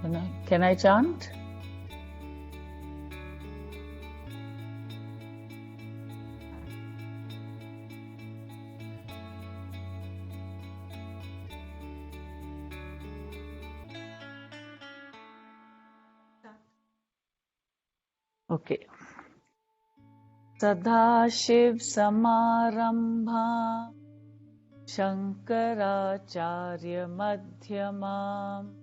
Can I chant? Okay. Sadashiv Samarambha Shankaracharya Madhyamam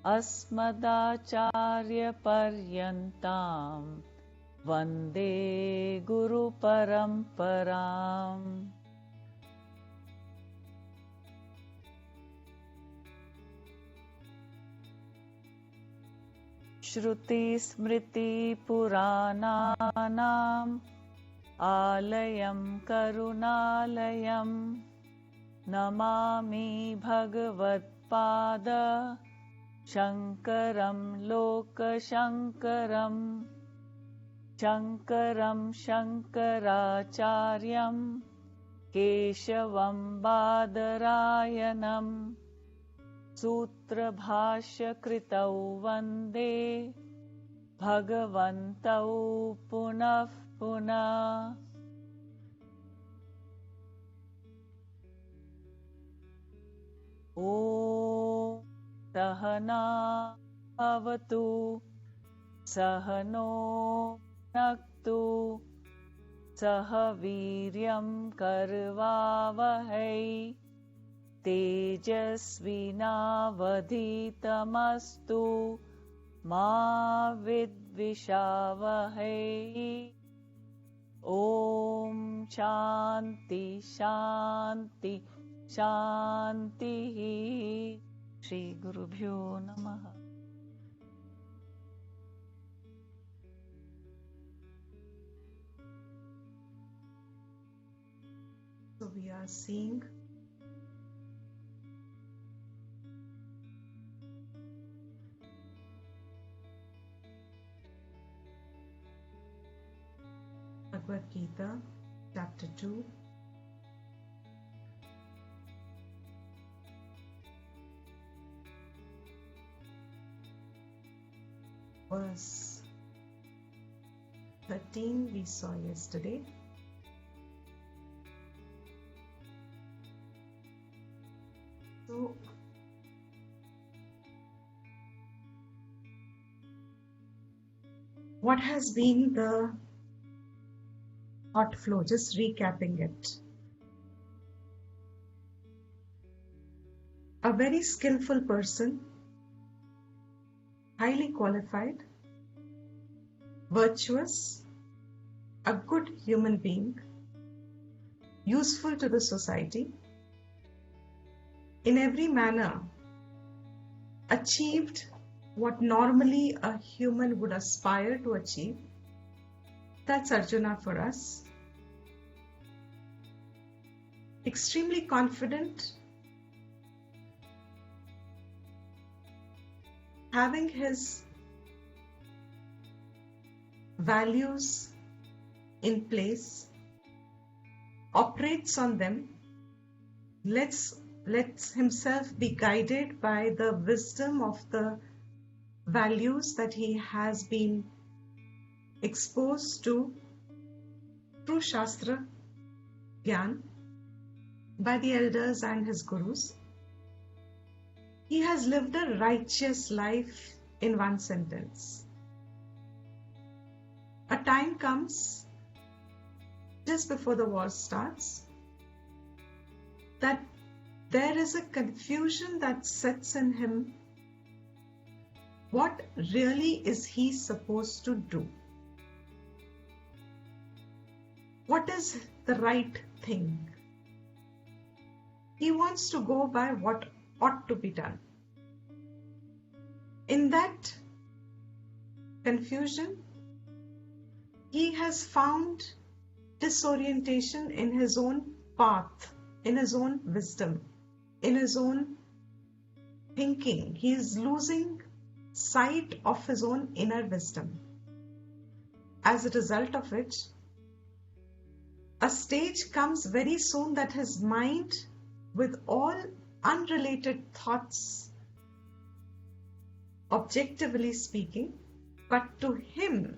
Asmadacharya Paryantam Vande Guru Paramparam. Shruti Smriti Purananam Alayam Karunalayam Namami Bhagavad Pada Shankaram Lokashankaram Shankaram Shankaracharyam Keshavam Badarayanam Sutra Bhashya Kritau Vande Bhagavantau Punah Punah. Om Sahana Bhavatu Sahano Naktu Sahaviryam Karvavahai Tejasvinavadhitamastu Ma Vidvishavahai. Om Shanti Shanti Shanti. Shri Gurubhyo Namaha. So we are seeing Bhagavad Gita, chapter 2, verse 13 we saw yesterday. So what has been the thought flow? Just recapping it. A very skillful person, highly qualified, virtuous, a good human being, useful to the society, in every manner achieved what normally a human would aspire to achieve. That's Arjuna for us. Extremely confident, having his values in place, operates on them, lets himself be guided by the wisdom of the values that he has been exposed to through Shastra Gyan by the elders and his gurus. He has lived a righteous life in one sentence. A time comes just before the war starts that there is a confusion that sets in him. What really is he supposed to do? What is the right thing? He wants to go by what ought to be done. In that confusion, he has found disorientation in his own path, in his own wisdom, in his own thinking. He is losing sight of his own inner wisdom. As a result of which, a stage comes very soon that his mind, with all unrelated thoughts, objectively speaking, but to him,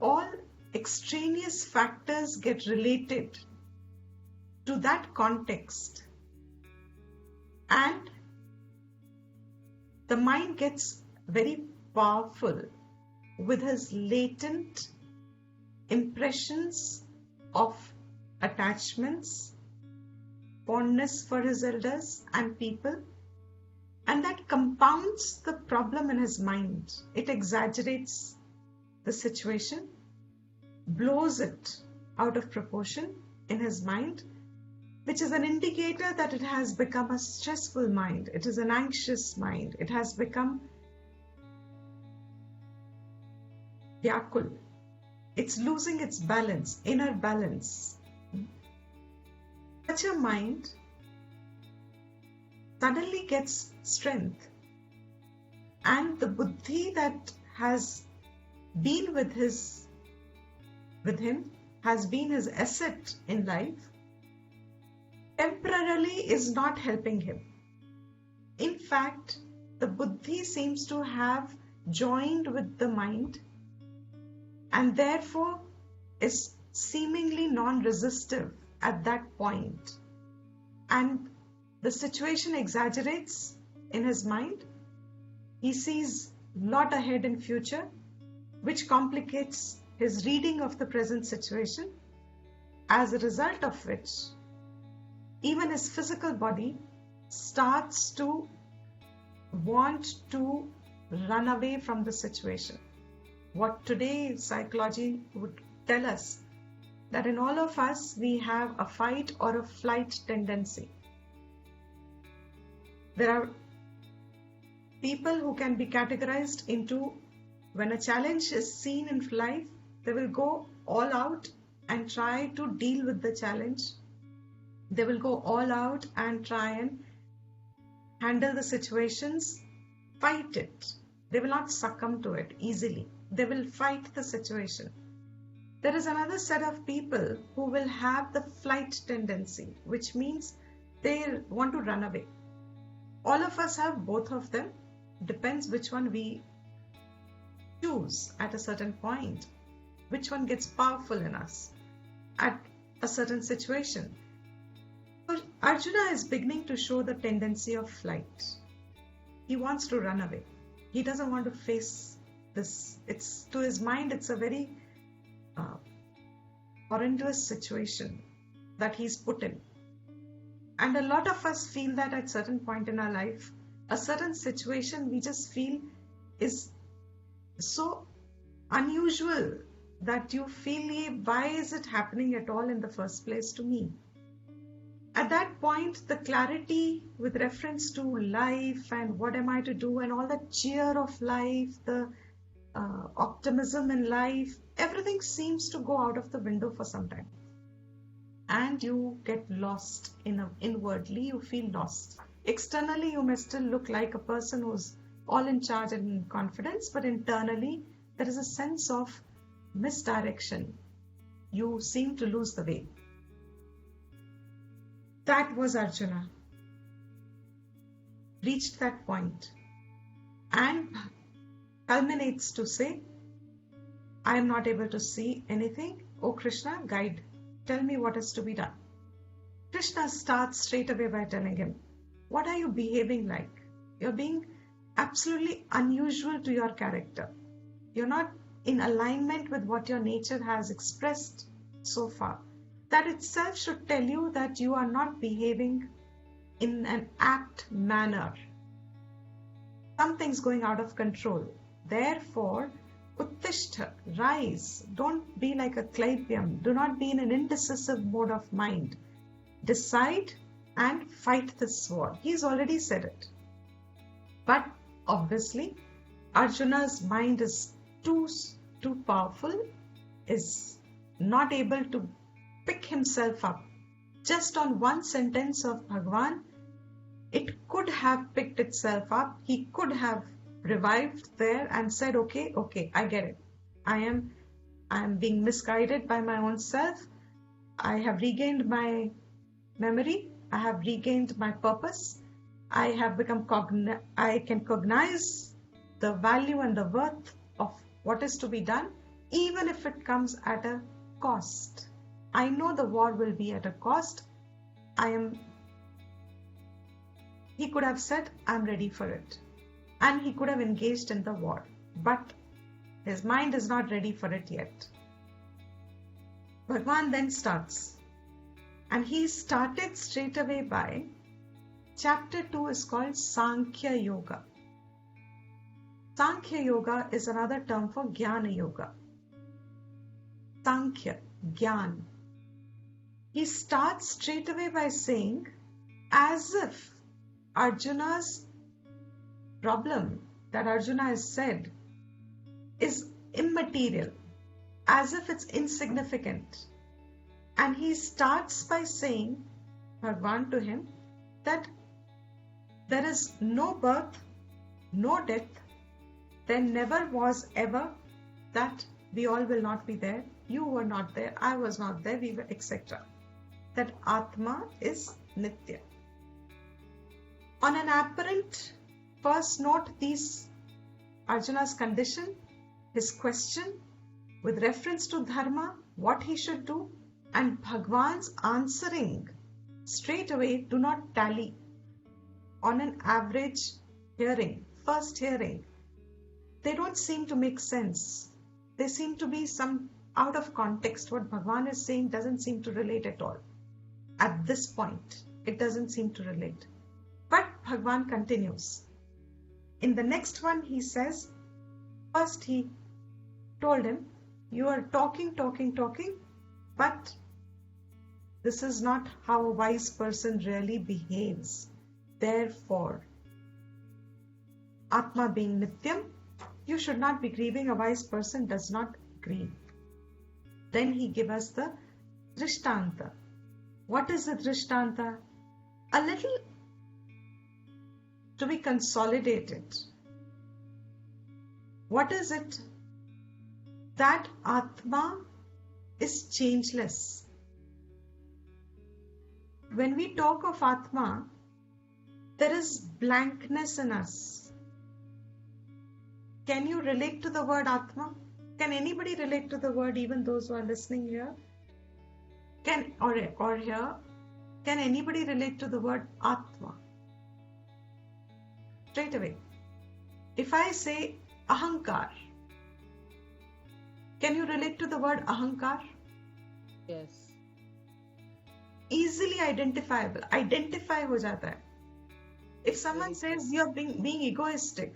all extraneous factors get related to that context, and the mind gets very powerful with his latent impressions of attachments, fondness for his elders and people, and that compounds the problem in his mind. It exaggerates the situation, blows it out of proportion in his mind, which is an indicator that it has become a stressful mind. It is an anxious mind. It has become vyakul. It's losing its balance, inner balance. Such a mind suddenly gets strength, and the buddhi that has been with him, has been his asset in life, temporarily is not helping him. In fact, the buddhi seems to have joined with the mind and therefore is seemingly non-resistive at that point. And the situation exaggerates in his mind. He sees a lot ahead in future, which complicates his reading of the present situation, as a result of which even his physical body starts to want to run away from the situation. What today psychology would tell us, that in all of us we have a fight or a flight tendency. There are people who can be categorized into, when a challenge is seen in life, they will go all out and try to deal with the challenge. They will go all out and try and handle the situations, fight it. They will not succumb to it easily. They will fight the situation. There is another set of people who will have the flight tendency, which means they want to run away. All of us have both of them. Depends which one we choose at a certain point, which one gets powerful in us at a certain situation. So Arjuna is beginning to show the tendency of flight. He wants to run away. He doesn't want to face this. It's to his mind, it's a very horrendous situation that he's put in. And a lot of us feel that at certain point in our life, a certain situation we just feel is so unusual that you feel, why is it happening at all in the first place to me? At that point, the clarity with reference to life and what am I to do and all the cheer of life, the optimism in life, everything seems to go out of the window for some time. And you get lost inwardly, you feel lost. Externally, you may still look like a person who's all in charge and in confidence, but internally, there is a sense of misdirection. You seem to lose the way. That was Arjuna. Reached that point and culminates to say, I am not able to see anything. Oh Krishna, guide. Tell me what is to be done. Krishna starts straight away by telling him, what are you behaving like? You're being absolutely unusual to your character. You're not in alignment with what your nature has expressed so far. That itself should tell you that you are not behaving in an apt manner. Something's going out of control. Therefore, Uttishta, rise. Don't be like a Klaivyam. Do not be in an indecisive mode of mind. Decide and fight this war. He's already said it. But obviously, Arjuna's mind is too powerful, is not able to pick himself up. Just on one sentence of Bhagavan, it could have picked itself up. He could have revived there and said, okay, I get it. I am being misguided by my own self. I have regained my memory. I have regained my purpose. I can cognize the value and the worth of what is to be done, even if it comes at a cost. I know the war will be at a cost. He could have said, I'm ready for it. And he could have engaged in the war. But his mind is not ready for it yet. Bhagwan then starts. And he started straight away by, chapter 2 is called Sankhya Yoga. Sankhya Yoga is another term for Jnana Yoga. Sankhya, Jnana. He starts straight away by saying, as if Arjuna's problem that Arjuna has said is immaterial, as if it's insignificant. And he starts by saying, Bhagwan to him, that there is no birth, no death, there never was ever that we all will not be there, you were not there, I was not there, we were, etc. That Atma is Nitya. On an apparent first note, these Arjuna's condition, his question with reference to dharma, what he should do, and Bhagwan's answering straight away do not tally. On an average hearing, first hearing, they don't seem to make sense. They seem to be some out of context. What Bhagwan is saying doesn't seem to relate at all. At this point, it doesn't seem to relate. But Bhagwan continues. In the next one, he says, first he told him, you are talking, but this is not how a wise person really behaves. Therefore, Atma being Nityam, you should not be grieving. A wise person does not grieve. Then he gives us the Drishtanta. What is the Drishtanta? A little to be consolidated. What is it? That Atma is changeless. When we talk of Atma, there is blankness in us. Can you relate to the word Atma? Can anybody relate to the word, even those who are listening here? Or here, can anybody relate to the word Atma? Straight away. If I say Ahankar, can you relate to the word Ahankar? Yes. Easily identifiable. Identify ho jata hai. If someone says you are being egoistic,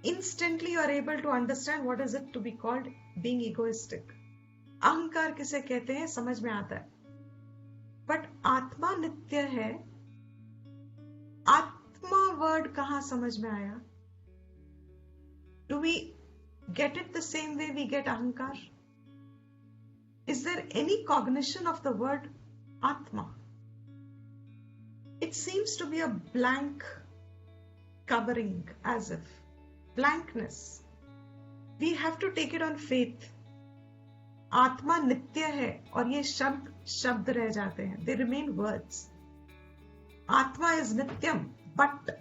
instantly you are able to understand what is it to be called being egoistic. Ahankar किसे कहते हैं समझ में आता है. But आत्मा नित्य है. आत्मा word कहाँ समझ में आया? Do we get it the same way we get ahankar? Is there any cognition of the word Atma? It seems to be a blank covering, as if. Blankness. We have to take it on faith. Atma nitya hai और ये शब्द रह जाते हैं. They remain words. Atma is nityam, but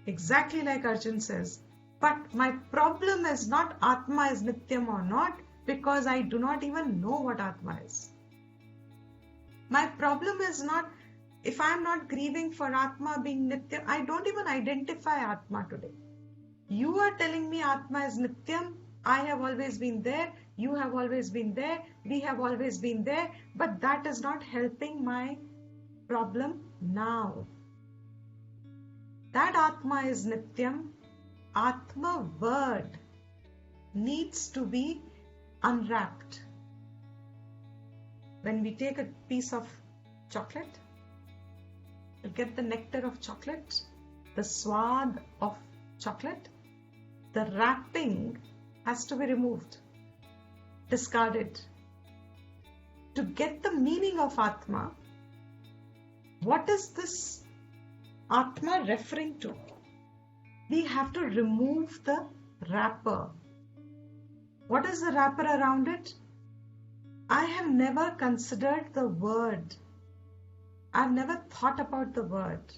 exactly like Arjun says, but my problem is not Atma is nityam or not, because I do not even know what Atma is. My problem is not, if I am not grieving for Atma being nityam, I don't even identify Atma today. You are telling me Atma is nityam, I have always been there, you have always been there, we have always been there, but that is not helping my problem now. That Atma is nityam. Atma word needs to be unwrapped. When we take a piece of chocolate, to get the nectar of chocolate, the swad of chocolate, the wrapping has to be removed, discarded. To get the meaning of Atma, what is this Atma referring to? We have to remove the wrapper. What is the wrapper around it? I have never considered the word. I've never thought about the word.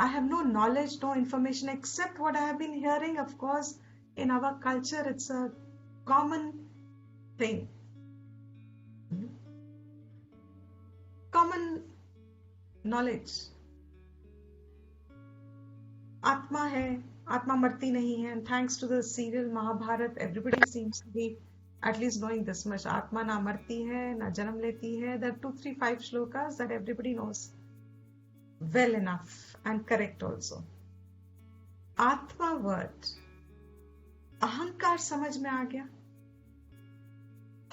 I have no knowledge, no information except what I have been hearing. Of course, in our culture, it's a common thing. Common knowledge. Atma hai, Atma marti nahi hai. And thanks to the serial Mahabharat, everybody seems to be at least knowing this much. Atma na marti hai, na janam leti hai. There are 2, 3, 5 shlokas that everybody knows well enough and correct also. Atma word, अहंकार समझ में आ गया.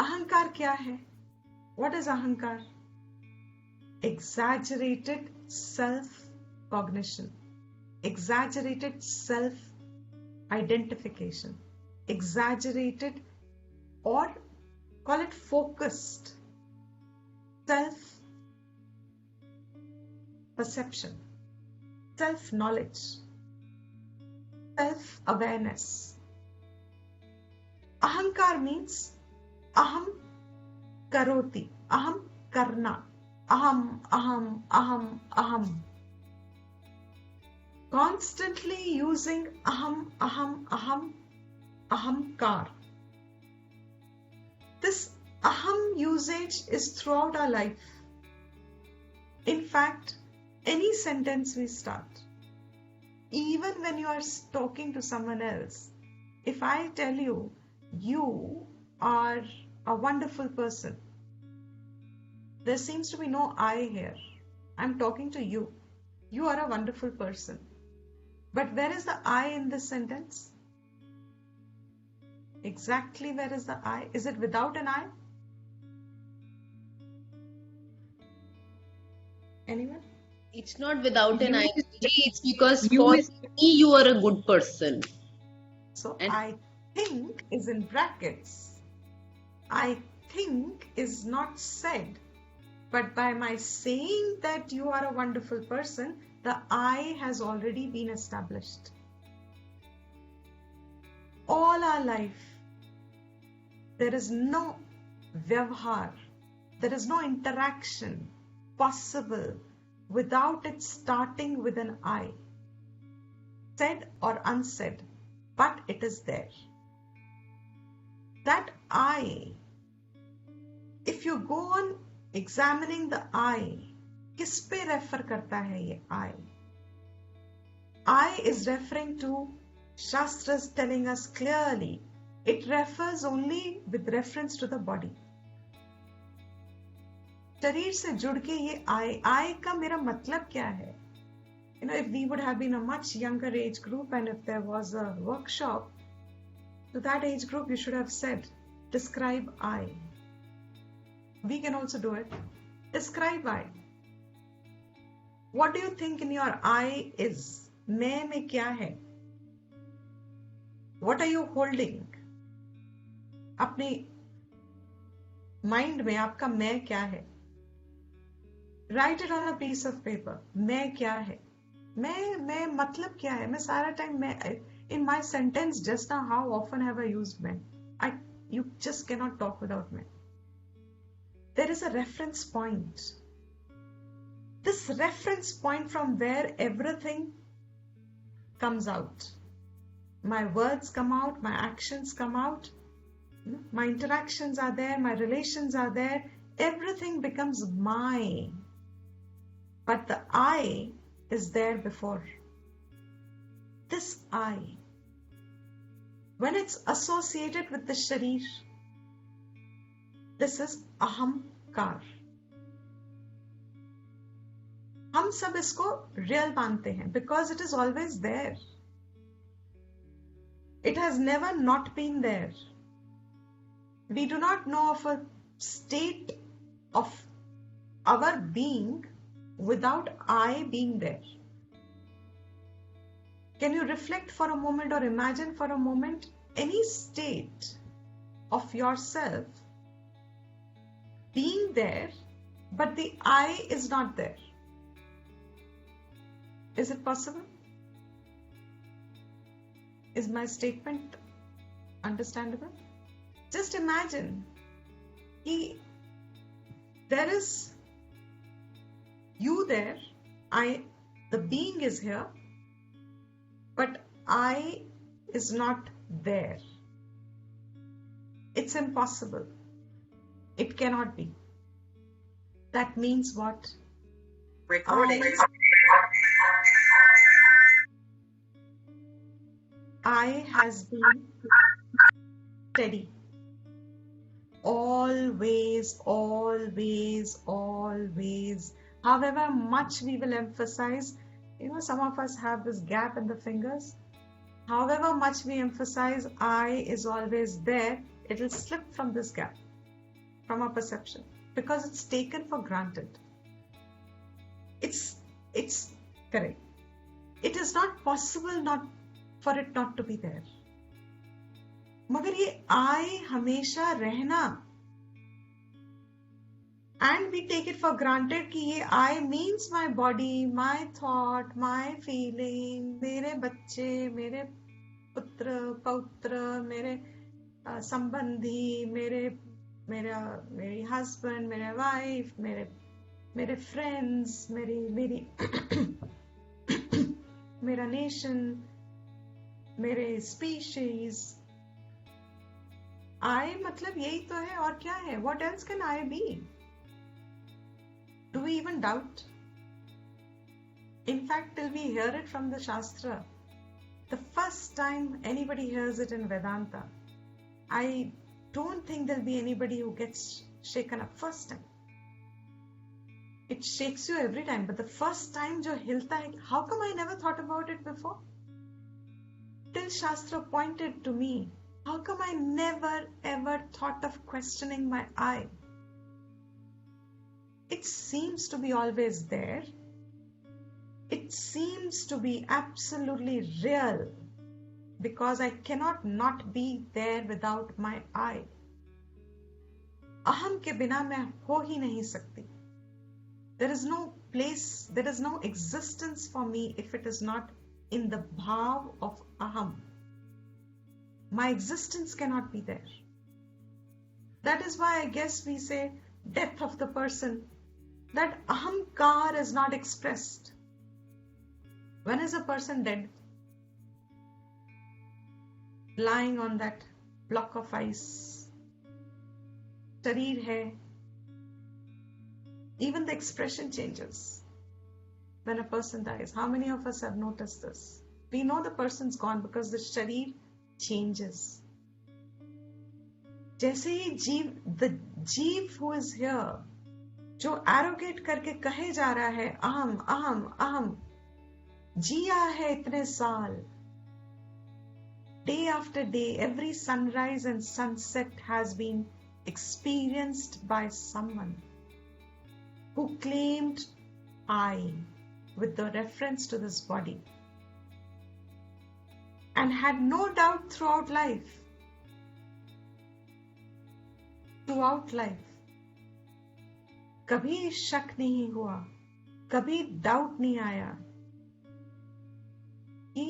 अहंकार क्या है? What is अहंकार? Exaggerated self-cognition, exaggerated self-identification, exaggerated or call it focused self-perception, self-knowledge, self-awareness. Ahankar means aham karoti, aham karna, aham, aham, aham, aham. Constantly using aham, aham, aham, ahamkar. This aham usage is throughout our life. In fact, any sentence we start, even when you are talking to someone else, if I tell you, you are a wonderful person, there seems to be no I here. I'm talking to you. You are a wonderful person. But where is the I in this sentence? Exactly where is the I? Is it without an I? Anyone? It's not without an I. It's because You for is- me you are a good person. So And- I think is in brackets. I think is not said. But by my saying that you are a wonderful person, the I has already been established. All our life, there is no vyavhar, there is no interaction possible without it starting with an I. Said or unsaid, but it is there. That I, if you go on examining the I, किस पे refer करता है ये I? I is referring to Shastras telling us clearly. It refers only with reference to the body. शरीर से जुड़ के ये I का मेरा मतलब क्या है? You know, if we would have been a much younger age group and if there was a workshop, to that age group you should have said, describe I. We can also do it. Describe I. What do you think in your I is? मैं में क्या है? What are you holding? अपने mind में आपका मैं क्या है? Write it on a piece of paper. मैं क्या है? मैं मतलब क्या है? मैं सारा time मैं in my sentence just now, how often have I used मैं? You just cannot talk without मैं. There is a reference point. This reference point from where everything comes out. My words come out, my actions come out, my interactions are there, my relations are there, everything becomes my. But the I is there before. This I, when it's associated with the sharir, this is ahamkar. हम सब इसको real मानते हैं because it is always there. It has never not been there. We do not know of a state of our being without I being there. Can you reflect for a moment or imagine for a moment any state of yourself being there, but the I is not there? Is it possible? Is my statement understandable? Just imagine, there is you there, I The being is here, but I is not there. It's impossible. It cannot be. That means what? Recording. I has been steady. Always, always, always. However much we will emphasize, some of us have this gap in the fingers. However much we emphasize I is always there, it will slip from this gap, from our perception, because it's taken for granted. It's correct. It is not possible for it not to be there. मगर ये I हमेशा रहना, and we take it for granted कि ये I means my body, my thought, my feeling, मेरे बच्चे, मेरे पुत्र पौत्र, मेरे संबंधी, मेरे husband, मेरे wife, मेरे friends, मेरी मेरा nation, मेरे species. I मतलब यही तो है, और क्या है? What else can I be? Do we even doubt? In fact, till we hear it from the Shastra, the first time anybody hears it in Vedanta, I don't think there'll be anybody who gets shaken up first time. It shakes you every time, but the first time जो हिलता है, how come I never thought about it before? Till Shastra pointed to me, how come I never ever thought of questioning my I? It seems to be always there. It seems to be absolutely real, because I cannot not be there without my I. Aham के बिना मैं हो ही नहीं सकती. There is no place, there is no existence for me if it is not in the bhav of aham. My existence cannot be there. That is why I guess we say death of the person, that ahamkar is not expressed. When is a person dead? Lying on that block of ice. Sharir hai. Even the expression changes when a person dies. How many of us have noticed this? We know the person's gone because the sharir changes. जैसे ही the जीव who is here, जो arrogate करके कहे जा रहा है अहम अहम अहम, जिया है इतने साल. Day after day, every sunrise and sunset has been experienced by someone who claimed I with the reference to this body and had no doubt throughout life. Throughout life. कभी शक नहीं हुआ, कभी डाउट नहीं आया कि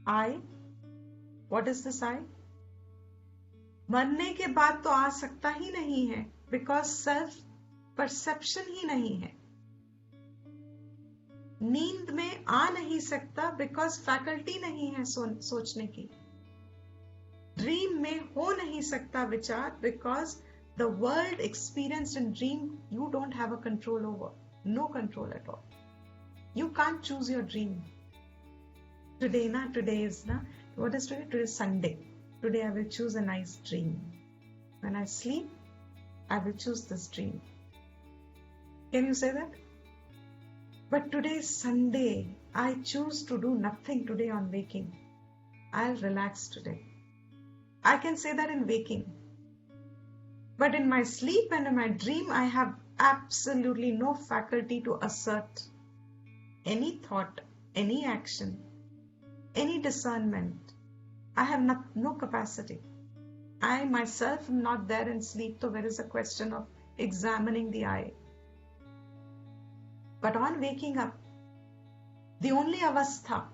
I, what is this I? मरने के बाद तो आ सकता ही नहीं है, because self perception ही नहीं है. नींद में आ नहीं सकता because faculty नहीं है सोचने की. ड्रीम में हो नहीं सकता विचार because the world experienced in dream you don't have a control over. No control at all. You can't choose your dream. Today is what is today? Today is Sunday. Today I will choose a nice dream. When I sleep, I will choose this dream. Can you say that? But today is Sunday. I choose to do nothing today on waking. I'll relax today. I can say that in waking. But in my sleep and in my dream, I have absolutely no faculty to assert any thought, any action, any discernment. I have no capacity. I myself am not there in sleep, so there is a question of examining the I. But on waking up, the only avastha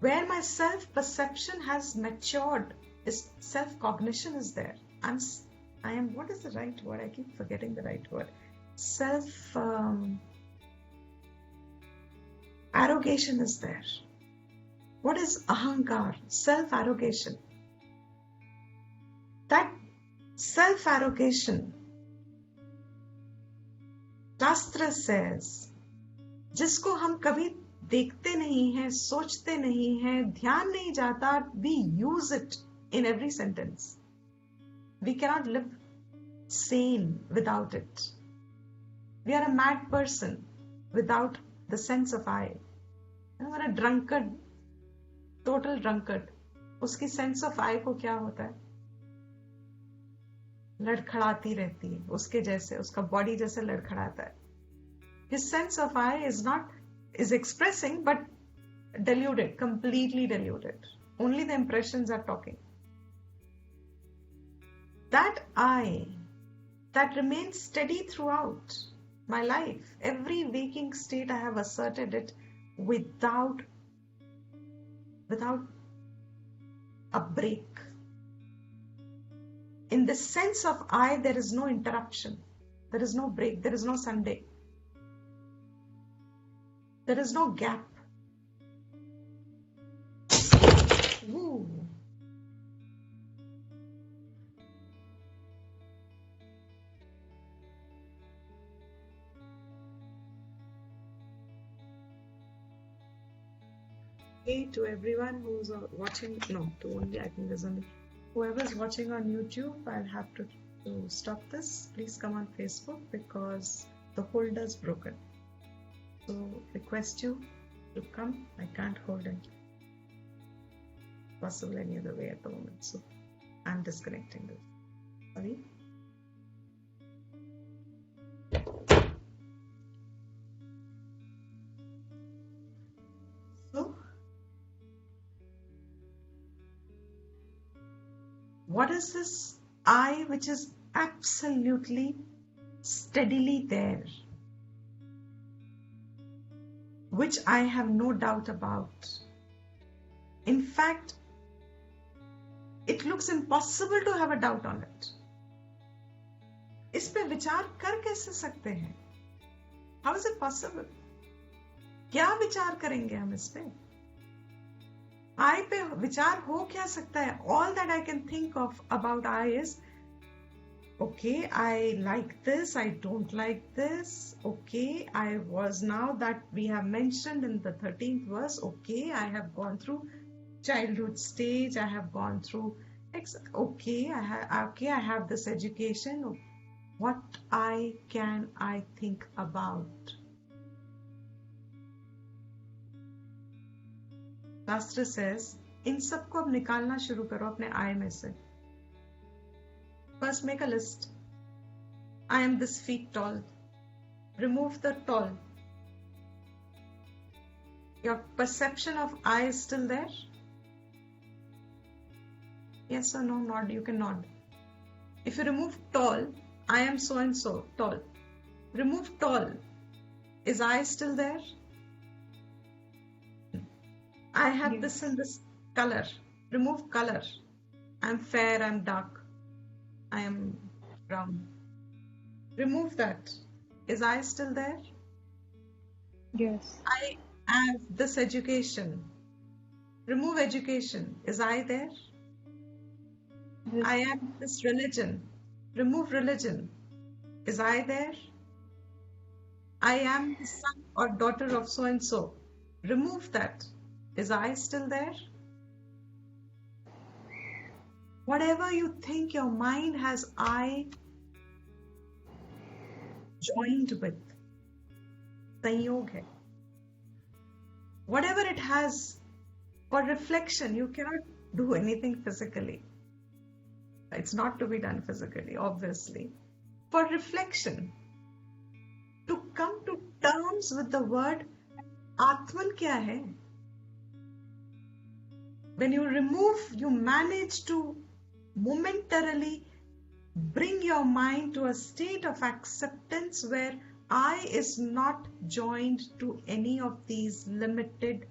where my self-perception has matured is self-cognition is there. I am, what is the right word? I keep forgetting the right word. arrogation is there. What is ahankar? Self-arrogation. That self-arrogation, शास्त्र says, जिसको हम कभी देखते नहीं हैं, सोचते नहीं हैं, ध्यान नहीं जाता, we use it in every sentence. We cannot live sane without it. We are a mad person without the sense of I. हमारा drunkard, total drunkard, उसकी sense of I को क्या होता है? लड़खड़ाती रहती है, उसके जैसे, उसका body जैसे लड़खड़ाता है. His sense of I is expressing, but diluted, completely diluted. Only the impressions are talking. That I, that remains steady throughout my life. Every waking state I have asserted it without a break. In the sense of I, there is no interruption. There is no break. There is no Sunday. There is no gap. Ooh. Hey to everyone who's watching, no, to only, I think there's only, whoever's watching on YouTube, I'll have to stop this. Please come on Facebook because the holder's broken. So request you to come. I can't hold it possible any other way at the moment. So I'm disconnecting this. Sorry. So what is this I which is absolutely steadily there? Which I have no doubt about. In fact, it looks impossible to have a doubt on it. इस पे विचार कर कैसे सकते हैं? How is it possible? क्या विचार करेंगे हम इस पे? I पे विचार हो क्या सकता है? All that I can think of about I is, okay, I like this, I don't like this. Okay, I was, now that we have mentioned in the 13th verse, okay, I have gone through childhood stage, I have gone through, okay, I have this education. What can I think about? Shastra says, इन सबको अब निकालना शुरू करो अपने I में से. First, make a list. I am this feet tall. Remove the tall. Your perception of I is still there? Yes or no? Nod. You can nod. If you remove tall, I am so and so tall. Remove tall. Is I still there? I have this and this color. Remove color. I'm fair, I'm dark. I am brown. Remove that. Is I still there? Yes. I have this education. Remove education. Is I there? Yes. I am this religion. Remove religion. Is I there? I am the son or daughter of so and so. Remove that. Is I still there? Whatever you think your mind has I joined with, संयोग है. Whatever it has for reflection, you cannot do anything physically. It's not to be done physically, obviously. For reflection, to come to terms with the word Atman क्या है? When you remove, you manage to momentarily bring your mind to a state of acceptance where I is not joined to any of these limited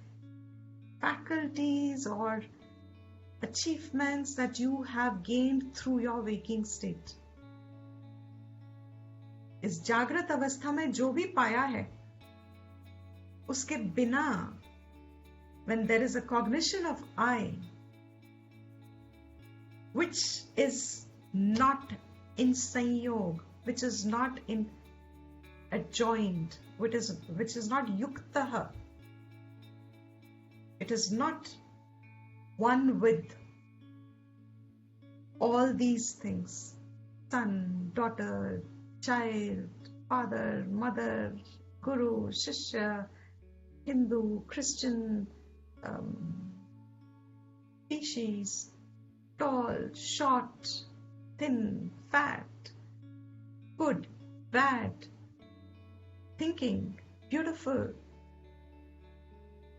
faculties or achievements that you have gained through your waking state. इस जागृत अवस्था में जो भी पाया है, Uske bina, when there is a cognition of I, which is not in sanyog, which is not in adjoined, which is not yuktaha, it is not one with all these things, son, daughter, child, father, mother, guru, shishya, Hindu, Christian, species, tall, short, thin, fat, good, bad, thinking, beautiful.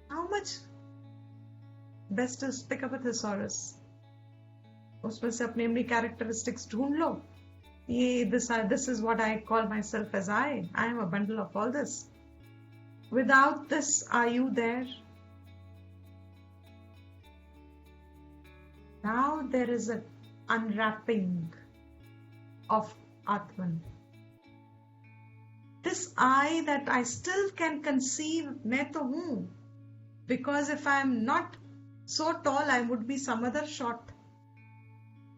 How much best is pick up a thesaurus, उसमें से अपने अपनी characteristics ढूंढ लो. This is what I call myself as I am a bundle of all this. Without this, are you there? Now there is an unwrapping of Atman. This I that I still can conceive, मैं तो हूँ. Because if I am not so tall, I would be some other short.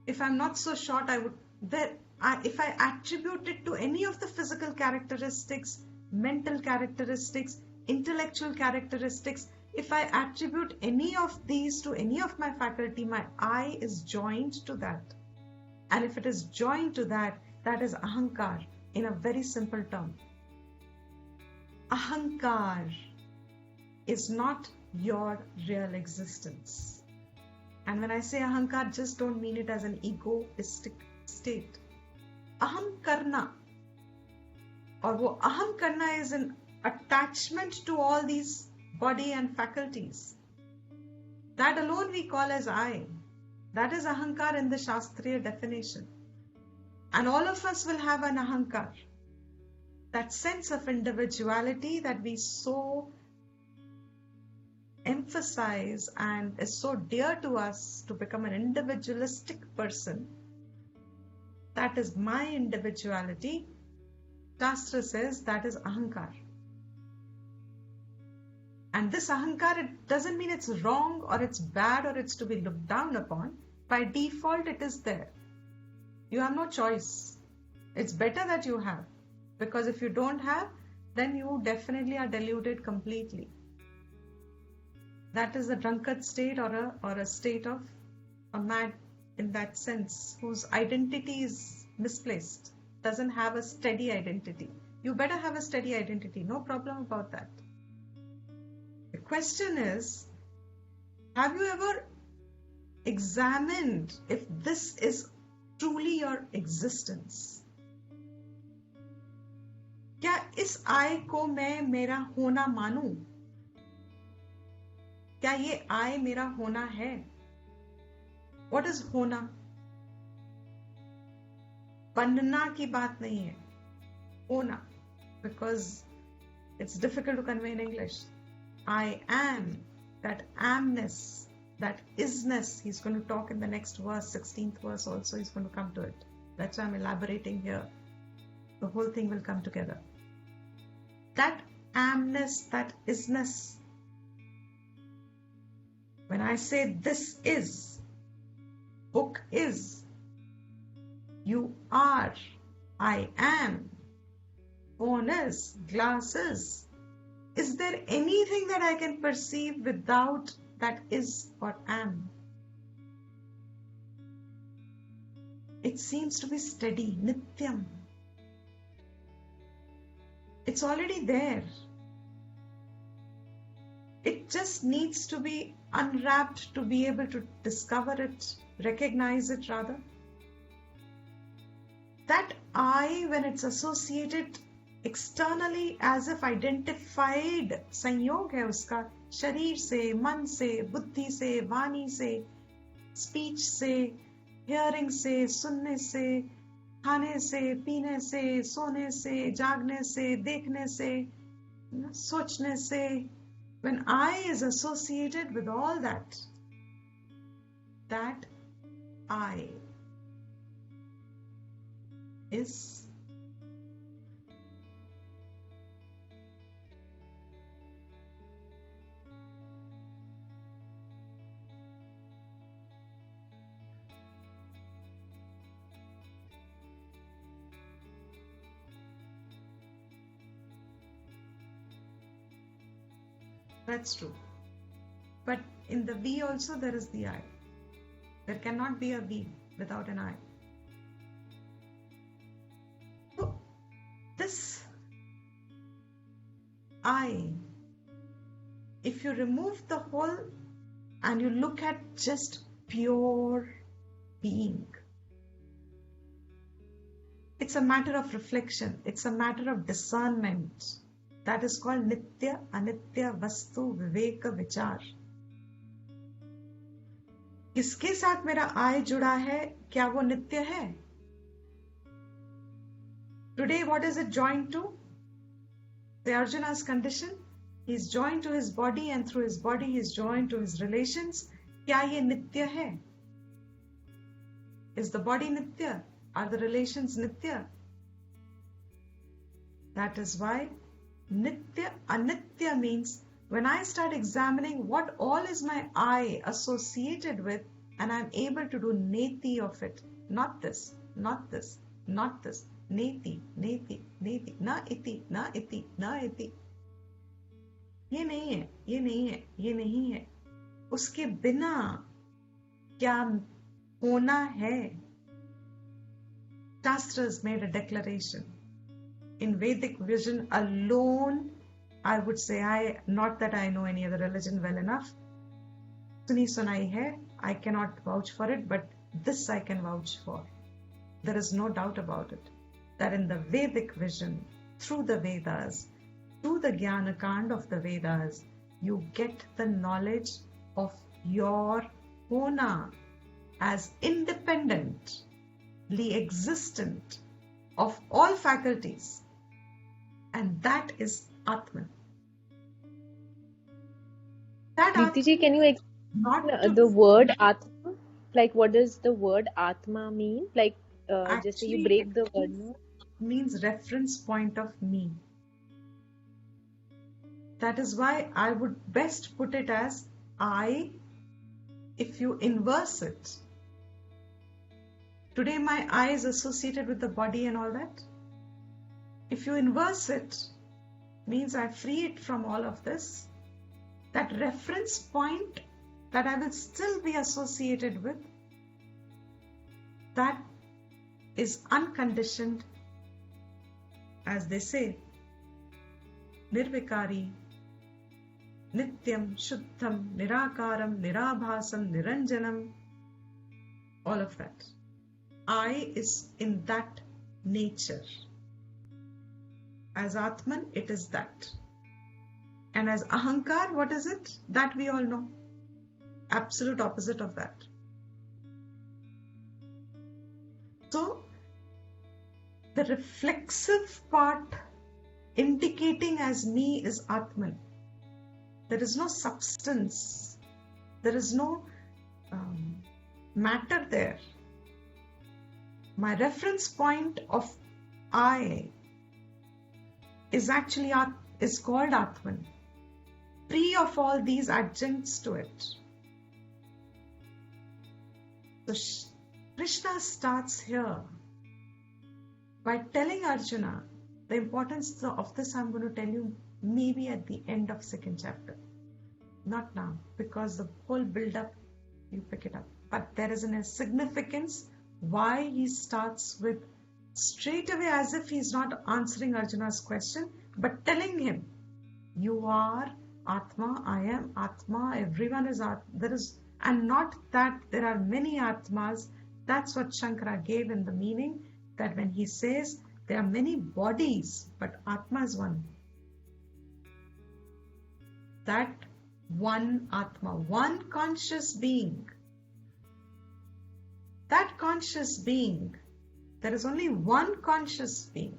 If I'm not so short, if I attribute it to any of the physical characteristics, mental characteristics, intellectual characteristics, if I attribute any of these to any of my faculty, my I is joined to that. And if it is joined to that, that is ahankar in a very simple term. Ahankar is not your real existence. And when I say ahankar, just don't mean it as an egoistic state. Aham karna, or wo aham karna is an attachment to all these body and faculties. That alone we call as I. That is ahankar in the Shastriya definition. And all of us will have an ahankar. That sense of individuality that we so emphasize and is so dear to us to become an individualistic person. That is my individuality. Shastra says that is ahankar. And this ahankar, it doesn't mean it's wrong or it's bad or it's to be looked down upon. By default, it is there. You have no choice. It's better that you have. Because if you don't have, then you definitely are deluded completely. That is a drunkard state or a state of a mad in that sense, whose identity is misplaced, doesn't have a steady identity. You better have a steady identity, no problem about that. The question is, have you ever examined if this is truly your existence? क्या इस I को मैं मेरा होना मानूं? क्या ये I मेरा होना है? What is होना? बनना की बात नहीं है. होना. Because it's difficult to convey in English. I am, that amness, that isness. He's going to talk in the next verse, 16th verse also, he's going to come to it. That's why I'm elaborating here. The whole thing will come together. That amness, that isness. When I say this is, book is, you are, I am, phone is, glass is there anything that I can perceive without that is or am? It seems to be steady, nityam. It's already there. It just needs to be unwrapped to be able to discover it, recognize it rather. That I, when it's associated externally as if identified, संयोग है उसका, शरीर से, मन से, बुद्धि से, वाणी से, speech से, hearing से, सुनने से, खाने से, पीने से, सोने से, जागने से, देखने से, सोचने से. When I is associated with all that, that I is That's true. But in the V also there is the I. There cannot be a V without an I. So this I, if you remove the whole and you look at just pure being, it's a matter of reflection. It's a matter of discernment. That is called Nitya Anitya Vastu Viveka Vichar. किसके साथ मेरा I जुड़ा है? क्या वो नित्य है? Today what is it joined to? The Arjuna's condition. He is joined to his body and through his body he is joined to his relations. क्या ये नित्य है? Is the body nitya? Are the relations nitya? That is why nitya anitya means when I start examining what all is my I associated with, and I'm able to do neti of it. Not this, not this, not this. Neti, neti, neti. Na iti, na iti, na iti. ये नहीं है, ये नहीं है, ये नहीं है. उसके बिना क्या होना है? Shastras made a declaration. In Vedic vision alone, I would say, not that I know any other religion well enough. Suni sunai hai, I cannot vouch for it, but this I can vouch for. There is no doubt about it. That in the Vedic vision, through the Vedas, through the Jnana Kand of the Vedas, you get the knowledge of your hona as independently existent of all faculties. And that is Atman. That Neeti ji, can you not explain the word Atma? Like, what does the word Atma mean? Like, just say you break the word. No? Means reference point of me. That is why I would best put it as I, if you inverse it. Today my I is associated with the body and all that. If you inverse it, means I free it from all of this. That reference point that I will still be associated with, that is unconditioned, as they say, Nirvikari, Nityam, Shuddham, Nirakaram, Nirabhasam, Niranjanam, all of that. I is in that nature. As Atman, it is that. And as Ahankar, what is it? That we all know. Absolute opposite of that. So, the reflexive part indicating as me is Atman. There is no substance. There is no matter there. My reference point of I is actually is called Atman, free of all these adjuncts to it. So Krishna starts here by telling Arjuna the importance of this. I'm going to tell you maybe at the end of second chapter, not now, because the whole build-up you pick it up. But there is a significance why he starts with straight away, as if he's not answering Arjuna's question, but telling him, you are Atma, I am Atma, everyone is Atma. There is, and not that there are many Atmas. That's what Shankara gave in the meaning, that when he says there are many bodies, but Atma is one. That one Atma, one conscious being. That conscious being, there is only one conscious being.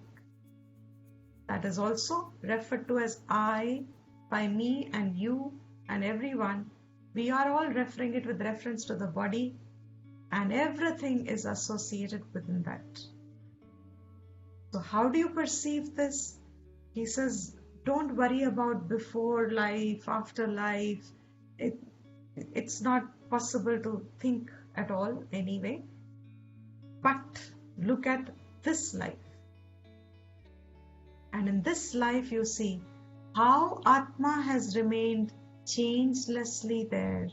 That is also referred to as I, by me and you and everyone. We are all referring it with reference to the body, and everything is associated within that. So how do you perceive this? He says, don't worry about before life, after life. It's not possible to think at all anyway. But look at this life. And in this life you see how Atma has remained changelessly there.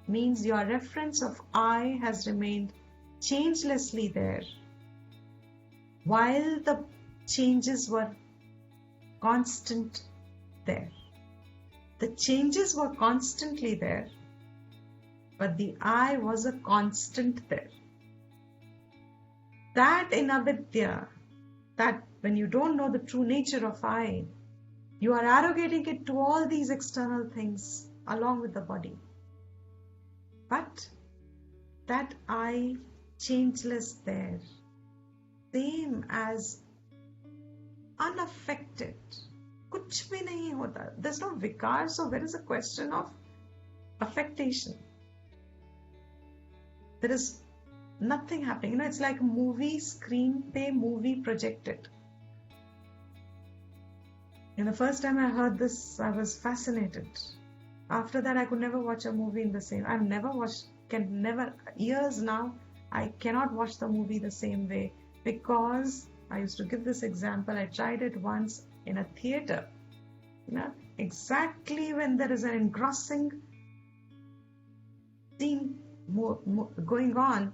Means your reference of I has remained changelessly there, while the changes were constant there. The changes were constantly there, but the I was a constant there. That in avidya, that when you don't know the true nature of I, you are arrogating it to all these external things along with the body. But that I changeless there, same as unaffected. कुछ भी नहीं होता. There's no vikar, so where is a question of affectation? There is nothing happening. It's like a movie screenplay, movie projected. And the first time I heard this, I was fascinated. After that, I could never watch a movie in the same. I've never watched, years now, I cannot watch the movie the same way, because I used to give this example. I tried it once in a theater. Exactly when there is an engrossing scene going on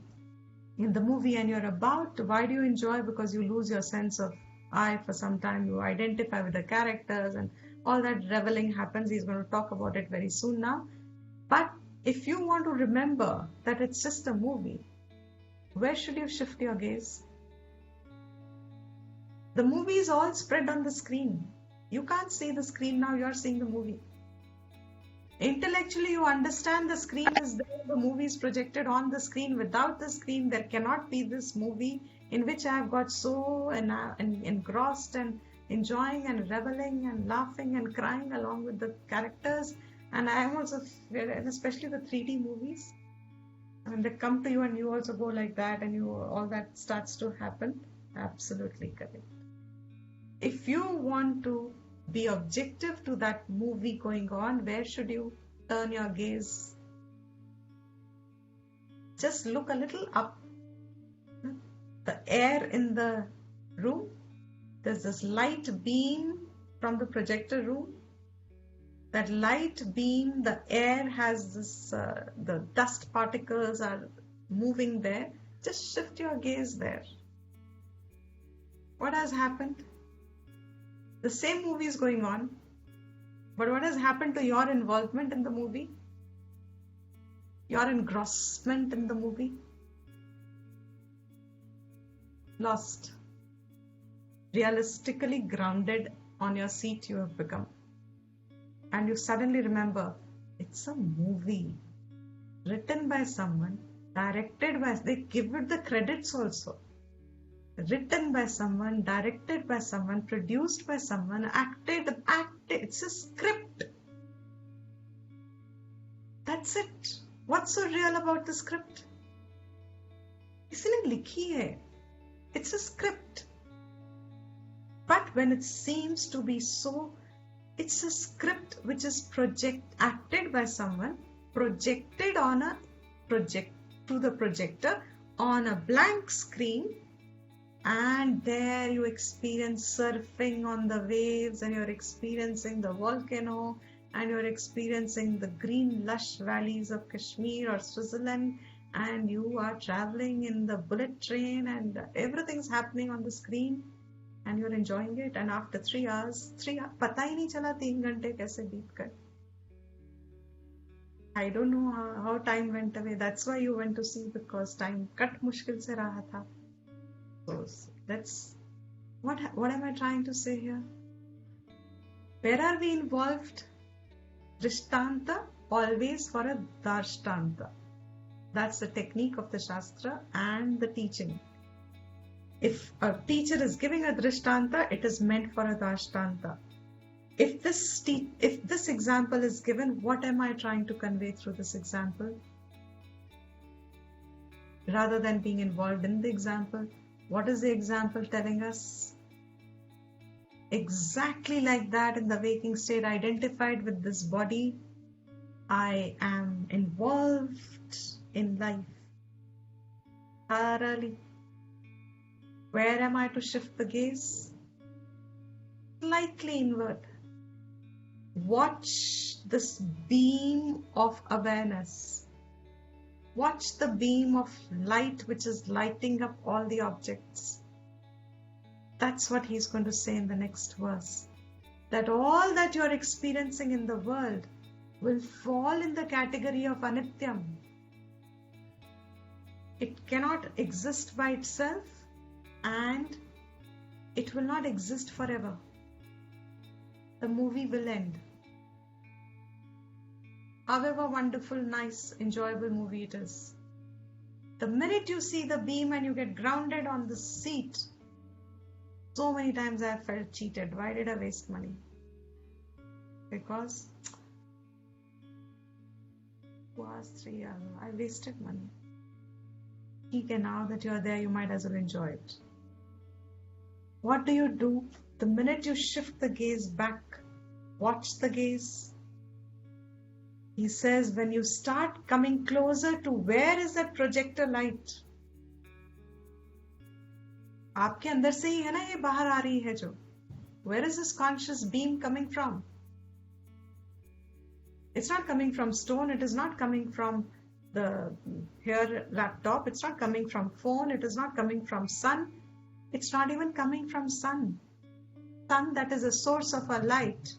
in the movie and you're about to, why do you enjoy? Because you lose your sense of I for some time. You identify with the characters and all that reveling happens. He's going to talk about it very soon now. But if you want to remember that it's just a movie, where should you shift your gaze? The movie is all spread on the screen. You can't see the screen now, you're seeing the movie. Intellectually, you understand the screen is there, the movie is projected on the screen. Without the screen, there cannot be this movie in which I have got so engrossed and enjoying and reveling and laughing and crying along with the characters. And I am also, especially the 3D movies, when they come to you and you also go like that and all that starts to happen. Absolutely correct. If you want to be objective to that movie going on, where should you turn your gaze? Just look a little up. The air in the room, there's this light beam from the projector room. That light beam, the air has this, the dust particles are moving there. Just shift your gaze there. What has happened? The same movie is going on, but what has happened to your involvement in the movie? Your engrossment in the movie? Lost. Realistically grounded on your seat you have become. And you suddenly remember, it's a movie written by someone, directed by, they give it the credits also. Written by someone, directed by someone, produced by someone, acted. It's a script. That's it. What's so real about the script? इसने लिखी है. It's a script. But when it seems to be so, it's a script which is acted by someone, projected on a to the projector on a blank screen. And there you experience surfing on the waves, and you're experiencing the volcano, and you're experiencing the green lush valleys of Kashmir or Switzerland, and you are traveling in the bullet train, and everything's happening on the screen, and you're enjoying it. And after 3 hours, पता ही नहीं चला 3 घंटे कैसे बीत गए. I don't know how time went away. That's why you went to see, because time cut मुश्किल से रहा था. So that's what am I trying to say here? Where are we involved? Drishtanta always for a darshtanta. That's the technique of the Shastra and the teaching. If a teacher is giving a drishtanta, it is meant for a darshtanta. If this example is given, what am I trying to convey through this example? Rather than being involved in the example, what is the example telling us? Exactly like that, in the waking state, identified with this body, I am involved in life. Thoroughly. Where am I to shift the gaze? Slightly inward. Watch this beam of awareness. Watch the beam of light which is lighting up all the objects. That's what he's going to say in the next verse. That all that you're experiencing in the world will fall in the category of anityam. It cannot exist by itself and it will not exist forever. The movie will end. However wonderful, nice, enjoyable movie it is. The minute you see the beam and you get grounded on the seat, so many times I have felt cheated. Why did I waste money? Because was 3 years, I wasted money. Okay, now that you are there, you might as well enjoy it. What do? The minute you shift the gaze back, watch the gaze. He says, when you start coming closer to where is that projector light? आपके अंदर से ही है ना ये बाहर आ रही है जो. Where is this conscious beam coming from? It's not coming from stone. It is not coming from the here laptop. It's not coming from phone. It is not coming from sun. It's not even coming from sun. Sun, that is a source of our light.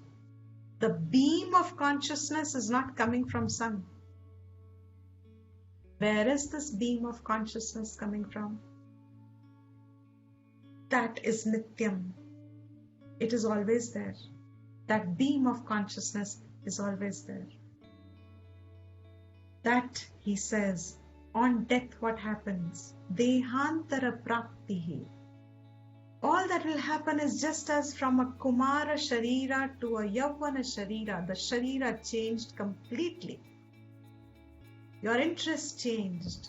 The beam of consciousness is not coming from sun. Where is this beam of consciousness coming from? That is Nityam. It is always there. That beam of consciousness is always there. That, he says, on death what happens? Dehantara praptihi. All that will happen is just as from a Kumara Sharira to a Yavana Sharira, the Sharira changed completely. Your interest changed.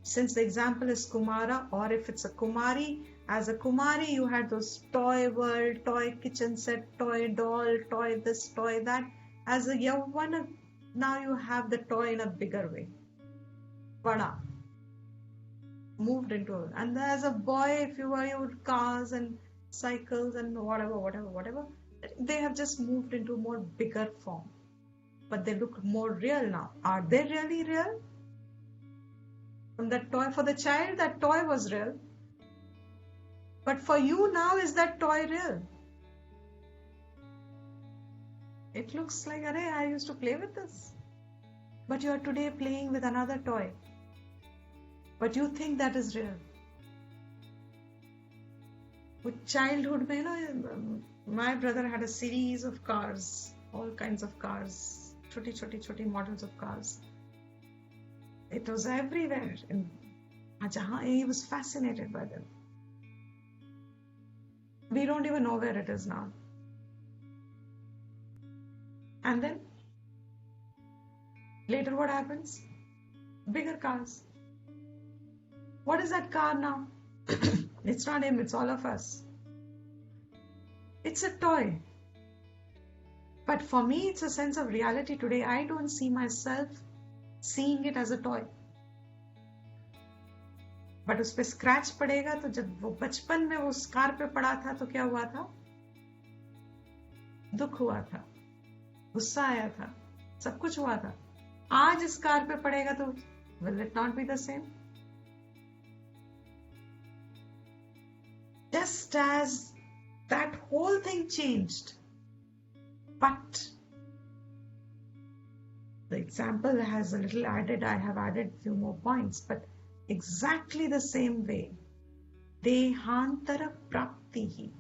Since the example is Kumara, or if it's a Kumari, as a Kumari you had those toy world, toy kitchen set, toy doll, toy this, toy that. As a Yavana, now you have the toy in a bigger way. Vada. Moved into it. And as a boy, if you were your cars and cycles and whatever, they have just moved into a more bigger form. But they look more real now. Are they really real? From that toy for the child, that toy was real. But for you now, is that toy real? It looks like, arey, I used to play with this. But you are today playing with another toy. But you think that is real. With childhood, my brother had a series of cars, all kinds of cars, choti models of cars. It was everywhere. And he was fascinated by them. We don't even know where it is now. And then, later what happens? Bigger cars. What is that car now? It's not him, it's all of us. It's a toy. But for me, it's a sense of reality today. I don't see myself seeing it as a toy. But उस पे scratch पड़ेगा तो जब वो बचपन में वो उस कार पे पड़ा था तो क्या हुआ था? दुख हुआ था, गुस्सा आया था, सब कुछ हुआ था. आज इस कार पे पड़ेगा तो will it not be the same? Just as that whole thing changed, but the example has a little added, I have added few more points, but exactly the same way. Dehantara praptihi.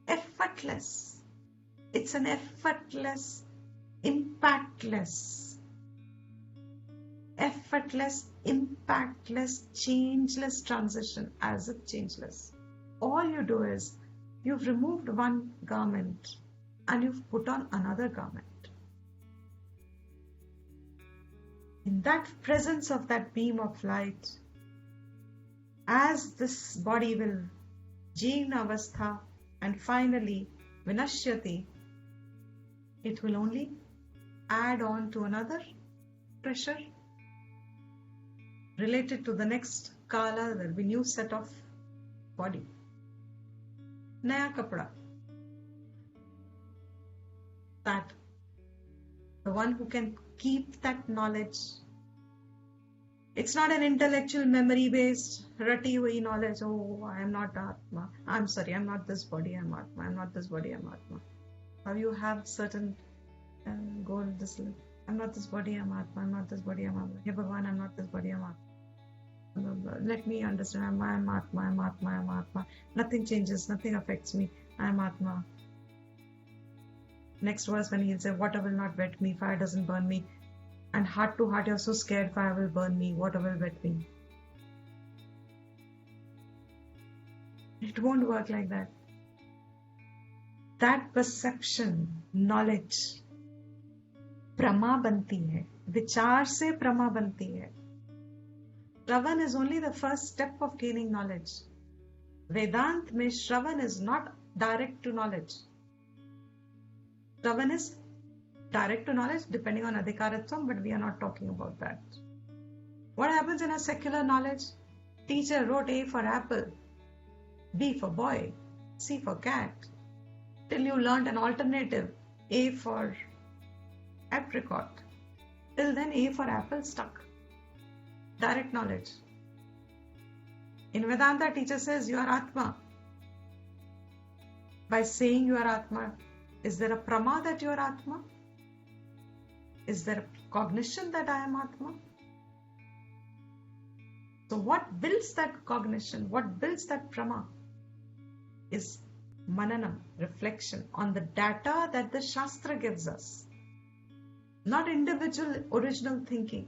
Effortless. It's an effortless, impactless, changeless transition as if changeless. All you do is, you've removed one garment and you've put on another garment. In that presence of that beam of light, as this body will Jeevna Avastha and finally Vinashyati, it will only add on to another pressure related to the next kala. There will be new set of body. Naya kapda. that the one who can keep that knowledge. It's not an intellectual memory based rati hui knowledge. Oh, I am not Atma. I'm sorry, I'm not this body, I'm Atma. I'm not this body, I'm Atma. How you have certain goal, this I'm not this body, I'm Atma. I'm not this body, I'm Atma. Hey Bhagavan, I'm not this body, I'm Atma. Let me understand. I'm Atma, I'm Atma, I'm Atma. Nothing changes, nothing affects me. I'm Atma. Next verse when he'll say, water will not wet me, fire doesn't burn me. And heart to heart, you're so scared fire will burn me, water will wet me. It won't work like that. That perception, knowledge, प्रमा बनती है. विचार से प्रमा बनती है. Shravan is only the first step of gaining knowledge. Vedant mein Shravan is not direct to knowledge. Shravan is direct to knowledge depending on adhikaratvam, but we are not talking about that. What happens in a secular knowledge? Teacher wrote A for apple, B for boy, C for cat, till you learned an alternative, A for apricot. Till then A for apple stuck. Direct knowledge. In Vedanta, teacher says you are Atma. By saying you are Atma, is there a prama that you are Atma? Is there a cognition that I am Atma? So what builds that cognition? What builds that prama? Is mananam, reflection on the data that the Shastra gives us. Not individual original thinking.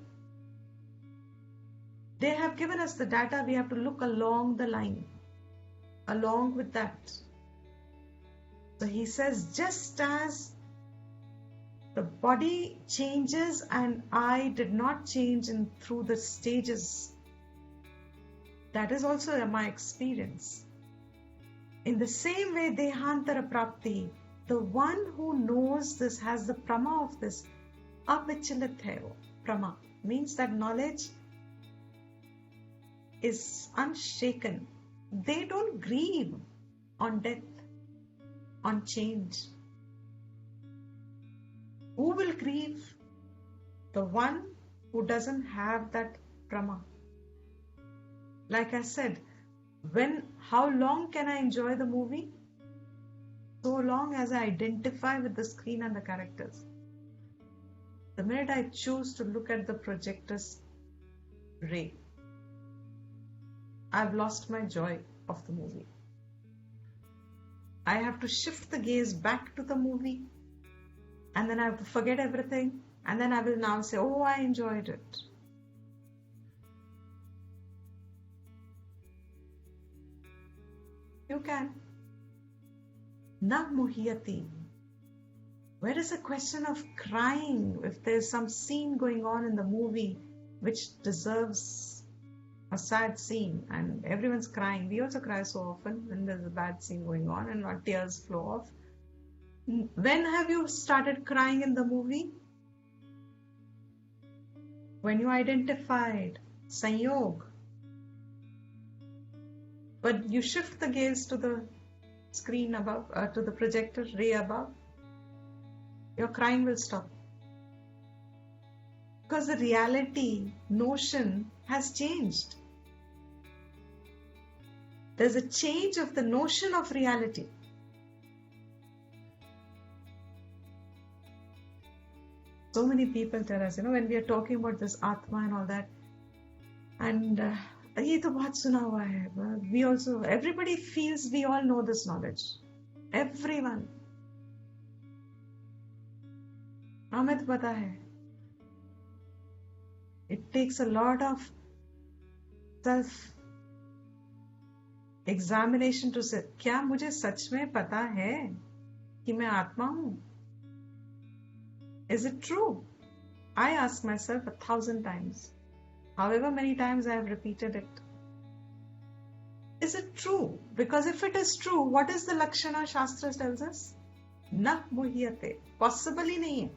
They have given us the data, we have to look along the line, along with that. So he says, just as the body changes and I did not change through the stages, that is also my experience. In the same way, Dehantara Prapti, the one who knows this, has the prama of this, avichalit hai wo. Prama means that knowledge is unshaken. They don't grieve on death, on change. Who will grieve? The one who doesn't have that prama. Like I said, how long can I enjoy the movie? So long as I identify with the screen and the characters. The minute I choose to look at the projector's ray, I've lost my joy of the movie. I have to shift the gaze back to the movie, and then I have to forget everything, and then I will now say, oh, I enjoyed it. You can. Na muhyati. Where is the question of crying if there's some scene going on in the movie which deserves a sad scene and everyone's crying? We also cry so often when there's a bad scene going on and our tears flow off. When have you started crying in the movie? When you identified Sanyog. But you shift the gaze to the screen above, to the projector ray above, your crying will stop. Because the reality, notion has changed. There's a change of the notion of reality. So many people tell us, when we are talking about this Atma and all that, and ये तो बहुत सुना हुआ है. We also, everybody feels we all know this knowledge. Everyone. हमें पता है. It takes a lot of self-examination to say, क्या मुझे सच में पता है कि मैं आत्मा हूँ? Is it true? I ask myself 1,000 times. However many times I have repeated it. Is it true? Because if it is true, what is the Lakshana Shastra tells us? Na muhyate. Possible ही नहीं है.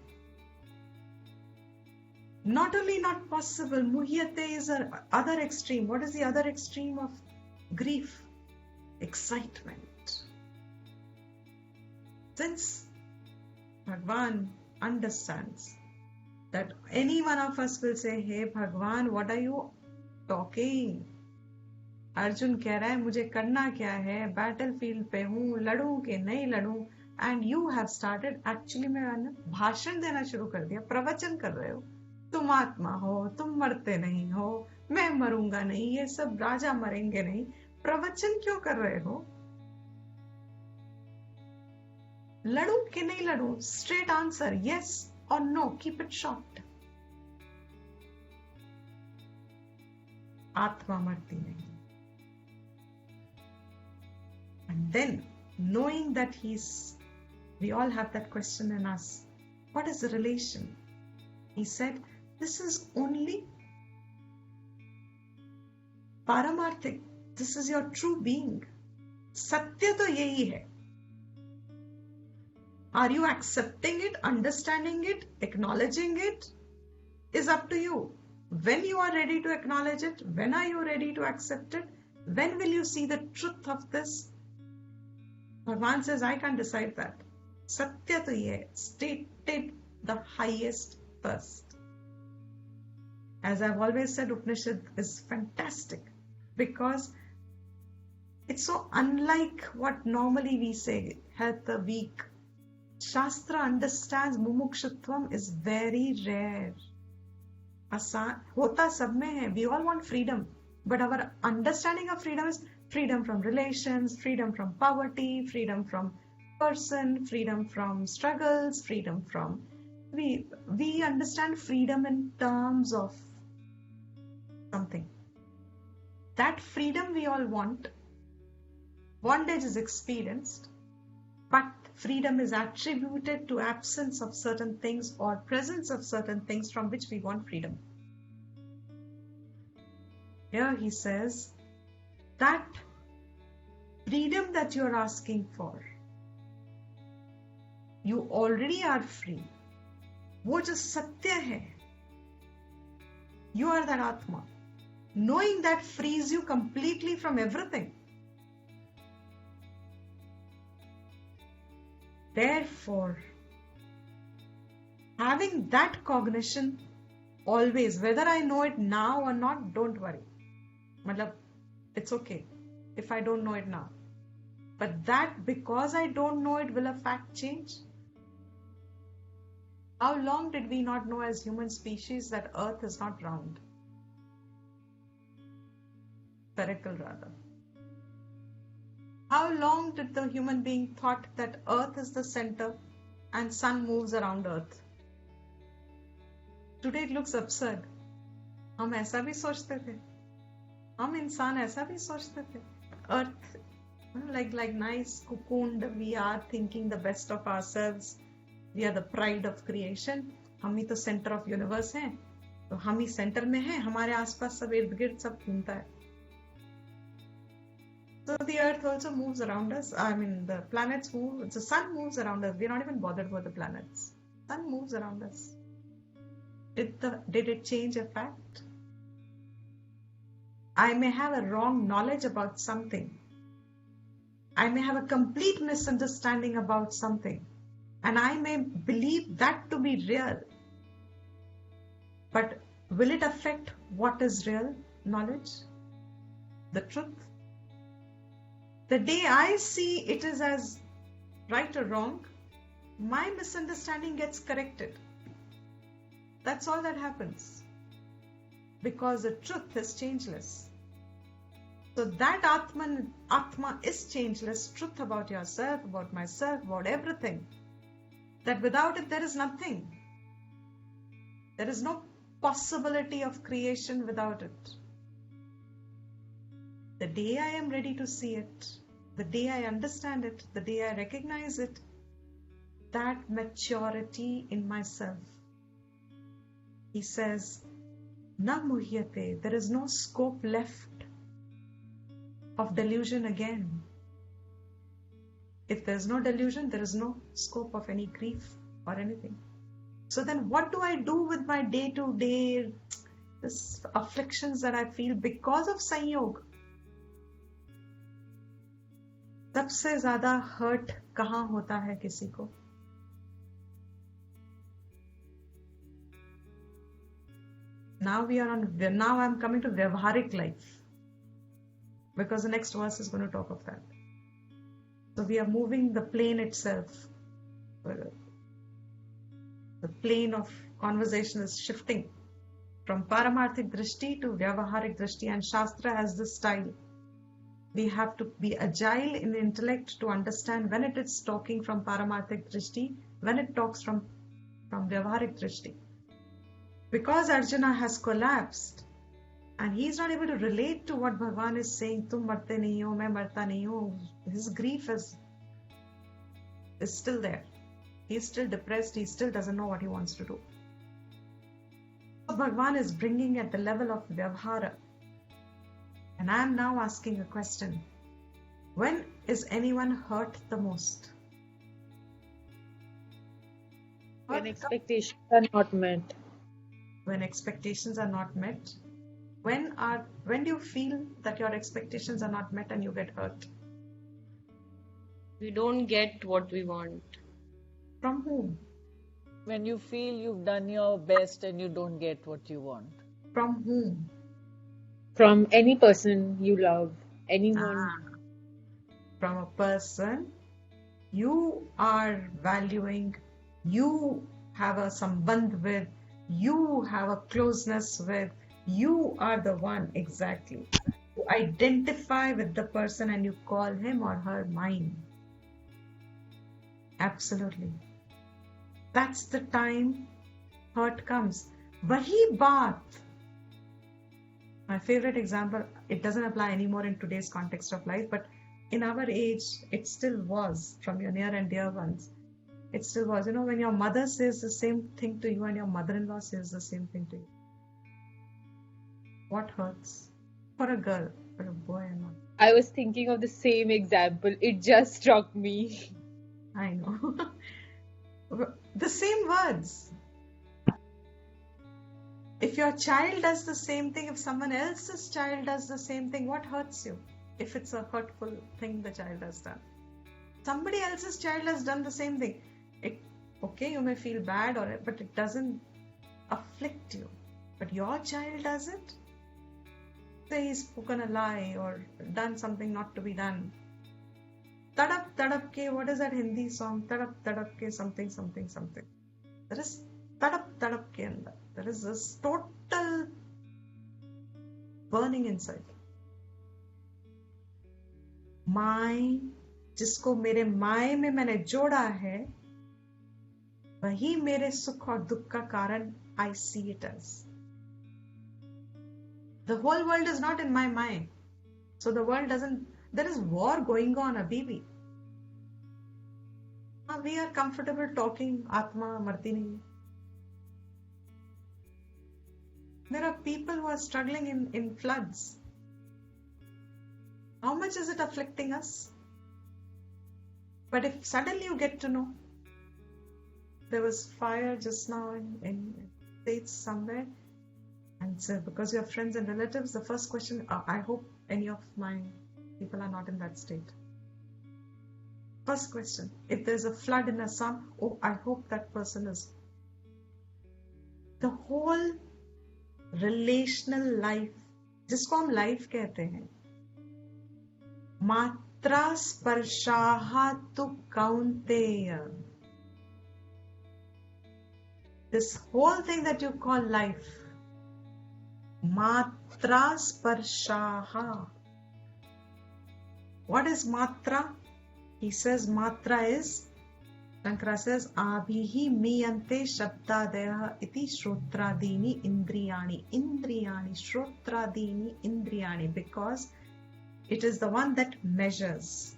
Not only not possible, muhyate is the other extreme. What is the other extreme of grief? Excitement. Since Bhagwan understands that any one of us will say, hey Bhagwan, what are you talking? Arjun कह रहा है मुझे करना क्या है, battle field पे हूँ, लड़ूं कि नहीं लड़ूं, and you have started, actually मैंने भाषण देना शुरू कर दिया, प्रवचन कर रहे हो, तुम आत्मा हो, तुम मरते नहीं हो, मैं मरूंगा नहीं, ये सब राजा मरेंगे नहीं, प्रवचन क्यों कर रहे हो? लड़ूं कि नहीं लड़ूं? स्ट्रेट आंसर, यस और नो, कीप इट शॉर्ट. आत्मा मरती नहीं. And then, knowing that we all have that question in us, what is the relation? He said, this is only paramarthik. This is your true being. Satya to yahi hai. Are you accepting it, understanding it, acknowledging it? Is up to you. When you are ready to acknowledge it, when are you ready to accept it? When will you see the truth of this? Bhagwan says, I can't decide that. Satya to ye, stated the highest first. As I've always said, Upanishad is fantastic because it's so unlike what normally we say, help the weak. Shastra understands mumukshutvam is very rare. Hota sab mein hai. We all want freedom, but our understanding of freedom is freedom from relations, freedom from poverty, freedom from person, freedom from struggles, freedom from... We understand freedom in terms of something. That freedom we all want. Bondage is experienced, but freedom is attributed to absence of certain things or presence of certain things from which we want freedom. Here he says, that freedom that you are asking for, you already are free. वो जो सत्य है, you are that Atma. Knowing that frees you completely from everything. Therefore, having that cognition always, whether I know it now or not, don't worry. Matlab, it's okay if I don't know it now. But that because I don't know it, will a fact change? How long did we not know as human species that Earth is not round? Spherical rather. How long did the human being thought that Earth is the center and Sun moves around Earth? Today it looks absurd. हम ऐसा भी सोचते थे. हम इंसान ऐसा भी सोचते थे. Earth, like nice cocooned, we are thinking the best of ourselves. We are the pride of creation. हम ही तो center of universe हैं. तो हम ही center में हैं. हमारे आसपास सब इर्द गिर्द सब घूमता है. So the earth also moves around us. I mean, the planets move. The sun moves around us. We're not even bothered about the planets. Sun moves around us. Did it change a fact? I may have a wrong knowledge about something. I may have a complete misunderstanding about something. And I may believe that to be real. But will it affect what is real knowledge? The truth? The day I see it is as right or wrong, my misunderstanding gets corrected. That's all that happens. Because the truth is changeless. So that Atma is changeless, truth about yourself, about myself, about everything. That without it there is nothing. There is no possibility of creation without it. The day I am ready to see it, the day I understand it, the day I recognize it, that maturity in myself. He says, Na muhyate, there is no scope left of delusion again. If there is no delusion, there is no scope of any grief or anything. So then what do I do with my day-to-day this afflictions that I feel because of Sanyog? सबसे ज्यादा hurt कहाँ होता है किसी को? Now I'm coming to Vyavaharik life, because the next verse is going to talk of that. So we are moving the plane itself. The plane of conversation is shifting from Paramarthik Drishti to Vyavaharik Drishti, and Shastra has this style. We have to be agile in intellect to understand when it is talking from Paramarthik Drishti, when it talks from Vyavaharik Drishti. Because Arjuna has collapsed and he is not able to relate to what Bhagavan is saying, Tum marte nahi ho, main marta nahi ho. His grief is still there. He is still depressed. He still doesn't know what he wants to do. So Bhagavan is bringing at the level of Vyavahara. And I am now asking a question. When is anyone hurt the most? When expectations are not met. When expectations are not met. When do you feel that your expectations are not met and you get hurt? We don't get what we want. From whom? When you feel you've done your best and you don't get what you want. From whom? From any person you love. Anyone. From a person you are valuing, you have a sambandh with, you have a closeness with, you are the one exactly. You identify with the person and you call him or her mine. Absolutely. That's the time hurt comes. Wahi baat. My favorite example, it doesn't apply anymore in today's context of life, but in our age, it still was, from your near and dear ones. It still was. You know, when your mother says the same thing to you and your mother-in-law says the same thing to you. What hurts? For a girl, for a boy, and not. I was thinking of the same example. It just struck me. I know. The same words. If your child does the same thing, if someone else's child does the same thing, what hurts you? If it's a hurtful thing the child has done. Somebody else's child has done the same thing. Okay, you may feel bad, but it doesn't afflict you. But your child does it? Say he's spoken a lie or done something not to be done. Tadap tadap ke, what is that Hindi song? Tadap tadap ke something something something. There is tadap tadap ke andar. There is this total burning inside. माए जिसको मेरे माए में मैंने जोड़ा है वही मेरे सुख और दुख का कारण. I see it as. The whole world is not in my mind. So the world doesn't. There is war going on, Abibi. We are comfortable talking Atma Marti nahi. There are people who are struggling in floods. How much is it afflicting us? But if suddenly you get to know, there was fire just now in states somewhere, and so because you have friends and relatives, the first question, I hope any of my people are not in that state. First question, if there's a flood in Assam, I hope that person is. The whole relational life, जिसको हम life कहते हैं, मात्रा स्पर्शाः तु कौन्तेय. This whole thing that you call life, matra sparshaha. What is matra? He says matra is, Shankara says, abhihi miyante shabdadaya iti shrotradini indriyani. Indriyani, shrotradini indriyani, because it is the one that measures.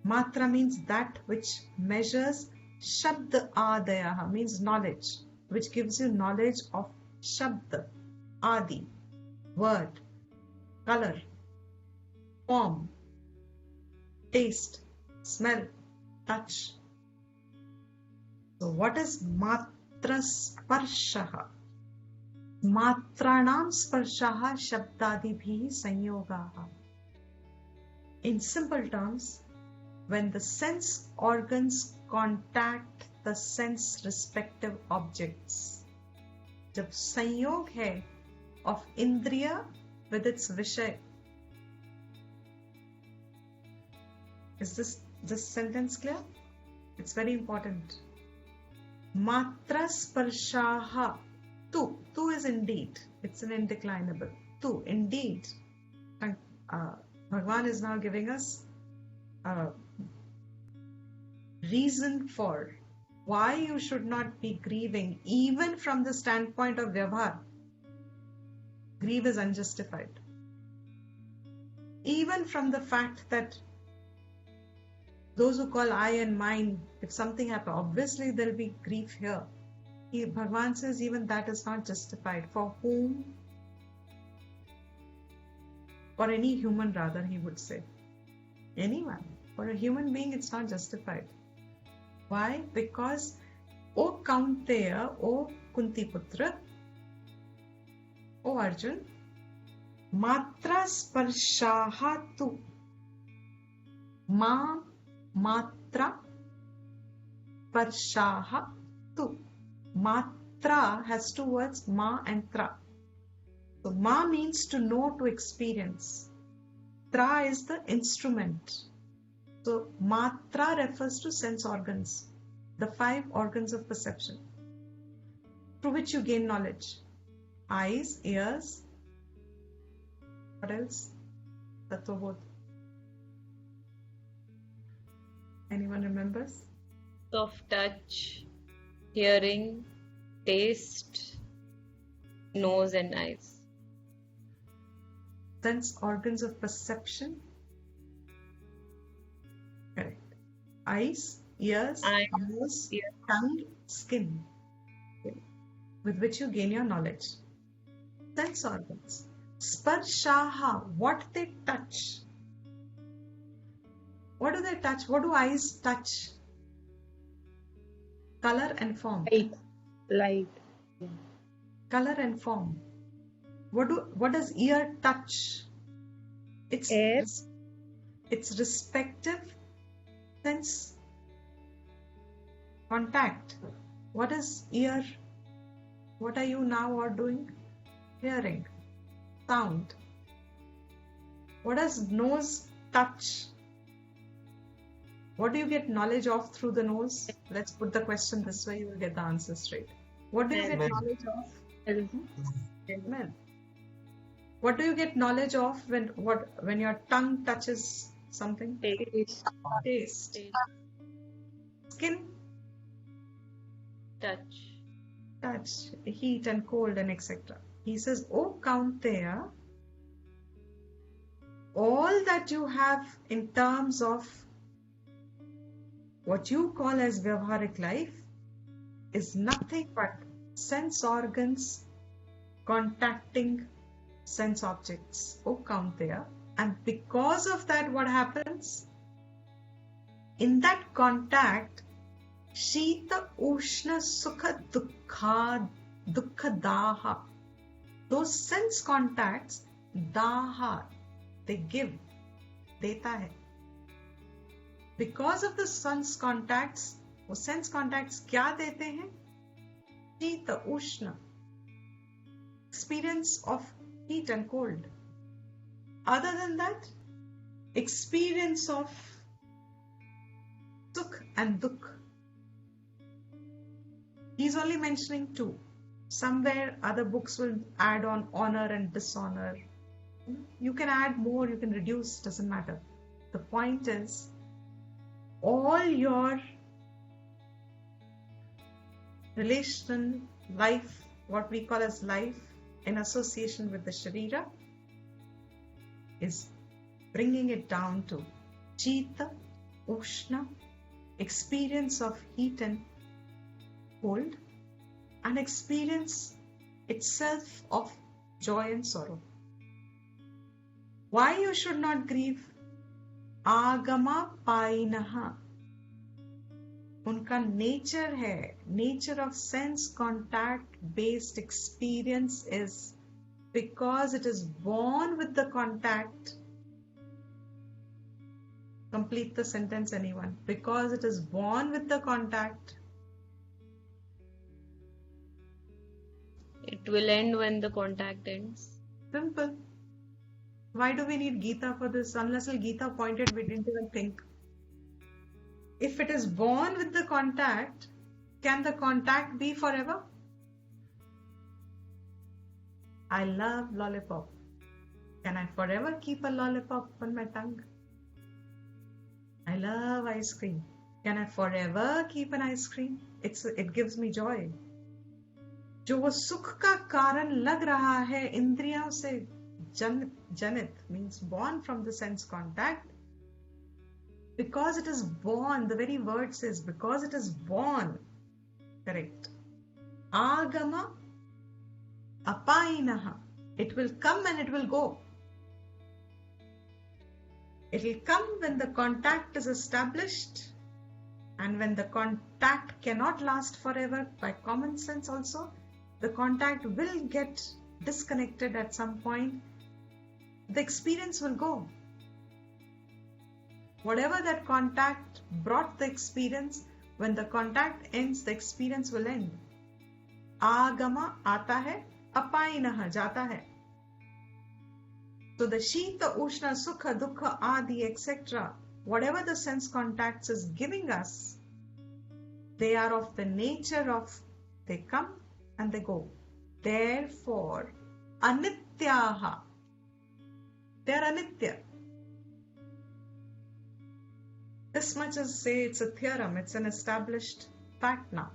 Matra means that which measures. Shabd Adayaha means knowledge, which gives you knowledge of Shabd, Adi, word, color, form, taste, smell, touch. So what is Matra Sparshaha? Matranam Sparshaha Shabdadibhi Sanyogaha. In simple terms, when the sense organs contact the sense respective objects. जब संयोग है of indriya with its vishay. Is this sentence clear? It's very important. Matra sparshaha. Tu is indeed. It's an indeclinable. Tu, indeed. And Bhagavan is now giving us a reason for why you should not be grieving, even from the standpoint of vyavhar. Grief is unjustified. Even from the fact that those who call I and mine, if something happens, obviously there will be grief here. Bhagavan says even that is not justified. For whom? For any human rather, he would say. Anyone. For a human being, it's not justified. Why? Because O Kaunteya, O Kuntiputra, O Arjun, Matra sparshaha tu. Matra sparshaha tu. Matra has two words, ma and tra. So ma means to know, to experience. Tra is the instrument. So matra refers to sense organs, the 5 organs of perception, through which you gain knowledge. Eyes, ears, what else? Tattvabodh. Anyone remembers? Soft touch, hearing, taste, nose and eyes. Sense organs of perception. Correct. Eyes, ears, nose, tongue, skin, with which you gain your knowledge. Sense organs. Sparshaha, what they touch. What do they touch? What do eyes touch? Color and form. Light. Color and form. What does ear touch? It's air. It's respective sense contact. What is ear? What are you now or doing? Hearing. Sound. What does nose touch? What do you get knowledge of through the nose? Let's put the question this way, you will get the answer straight. What do you get knowledge of? Smell. What do you get knowledge of when your tongue touches something? Taste. Skin. Touch. Heat and cold and etc. He says, O Kaunteya, all that you have in terms of what you call as Vyavharik life is nothing but sense organs contacting sense objects, O Kaunteya. And because of that, what happens? In that contact, Shita, Ushna, Sukha, Dukkha, Daha. Those sense contacts, Daha, they give, deta hai. Because of the sense contacts, वो sense contacts क्या देते हैं? शीत, उष्ण, experience of heat and cold. Other than that, experience of sukh and dukh. He's only mentioning 2. Somewhere other books will add on honor and dishonor. You can add more, you can reduce, doesn't matter. The point is, all your relational life, what we call as life, in association with the Sharira, is bringing it down to Chita, Ushna, experience of heat and cold, and experience itself of joy and sorrow. Why you should not grieve? Agama painaha. उनका nature है, nature of sense contact based experience is because it is born with the contact. Complete the sentence, anyone. Because it is born with the contact. It will end when the contact ends. Simple. Why do we need Gita for this? Unless Gita pointed, we didn't even think. If it is born with the contact, can the contact be forever? I love lollipop. Can I forever keep a lollipop on my tongue? I love ice cream. Can I forever keep an ice cream? It gives me joy. जो वो सुख का कारण लग रहा है इंद्रियों से जनित means born from the sense contact, because it is born, the very word says because it is born, correct, agama apainaha, it will come and it will go. It will come when the contact is established, and when the contact cannot last forever, by common sense also, the contact will get disconnected at some point. The experience will go. Whatever that contact brought the experience, when the contact ends, the experience will end. Agama आता है, apainaha जाता है. So the Shita, Ushna, Sukha, Dukha, Adi, etc., whatever the sense contacts is giving us, they are of the nature of, they come and they go. Therefore, anityaha. They are anitya. This much is, say, it's a theorem, it's an established fact now.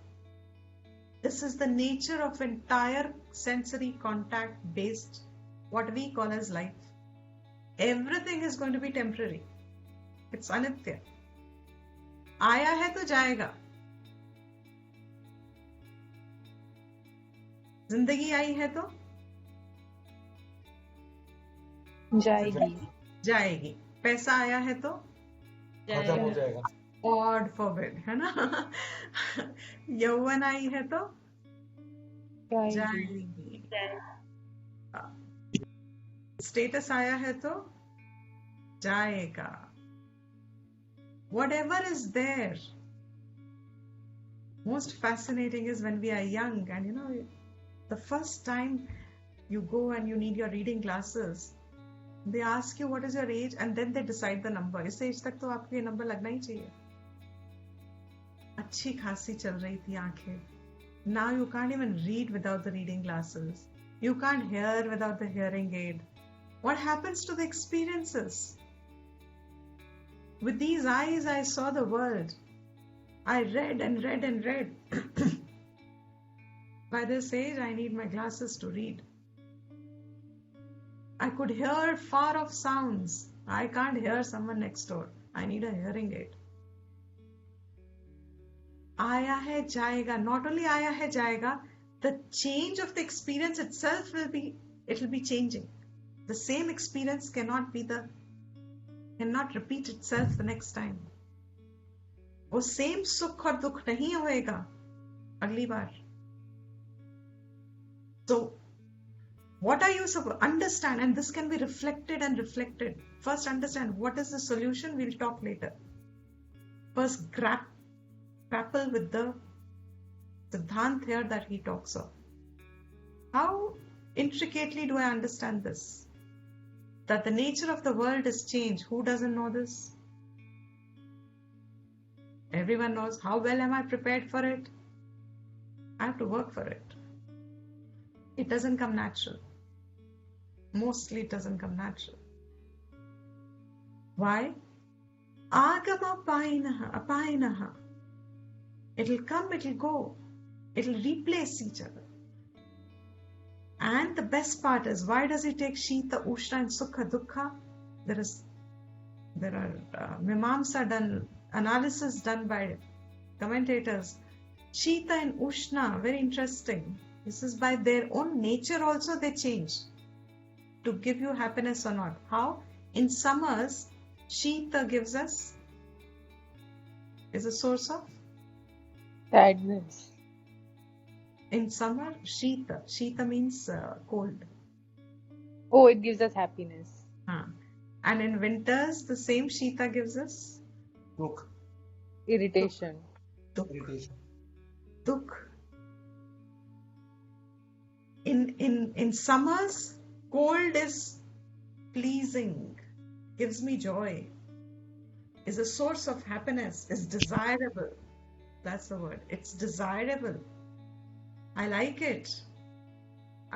This is the nature of entire sensory contact based, what we call as life. Everything is going to be temporary. It's anitya. आया है तो जाएगा. जिंदगी आई है तो जाएगी. पैसा आया है तो खत्म हो जाएगा. God forbid, है ना. यौवन आई है तो जाएगी. स्टेटस आया है तो जाएगा. Whatever is there. Most fascinating is when we are young and the first time you go and you need your reading glasses, they ask you what is your age and then they decide the number. इस as तक तो आपको ये number लगना ही चाहिए. अच्छी खासी चल रही थी आंखें. Now you can't even read without the reading glasses. You can't hear without the hearing aid. What happens to the experiences? With these eyes I saw the world. I read and read and read. By this age I need my glasses to read. I could hear far off sounds. I can't hear someone next door. I need a hearing aid. Aaya hai jayega. Not only aaya hai jayega, the change of the experience itself will be changing. The same experience cannot repeat itself the next time. वो same सुख और दुख नहीं होएगा अगली बार. So what are you supposed to understand? And this can be reflected and reflected. First understand what is the solution, we'll talk later. First grapple with the Siddhant here that he talks of. How intricately do I understand this? That the nature of the world is changed. Who doesn't know this? Everyone knows. How well am I prepared for it? I have to work for it. It doesn't come natural. Mostly it doesn't come natural. Why? Agama apainaha. It'll come, it'll go. It'll replace each other. And the best part is, why does he take Shita, Ushna and Sukha, Dukha? There are Mimamsa done, analysis done by commentators. Shita and Ushna, very interesting. This is by their own nature also they change to give you happiness or not. How? In summers, Shita gives us, is a source of sadness. In summer, Shita means cold. Oh, it gives us happiness. And in winters, the same Shita gives us Dukh. Irritation. Irritation. Dukh. In summers, cold is pleasing, gives me joy, is a source of happiness, is desirable. That's the word. It's desirable. I like it.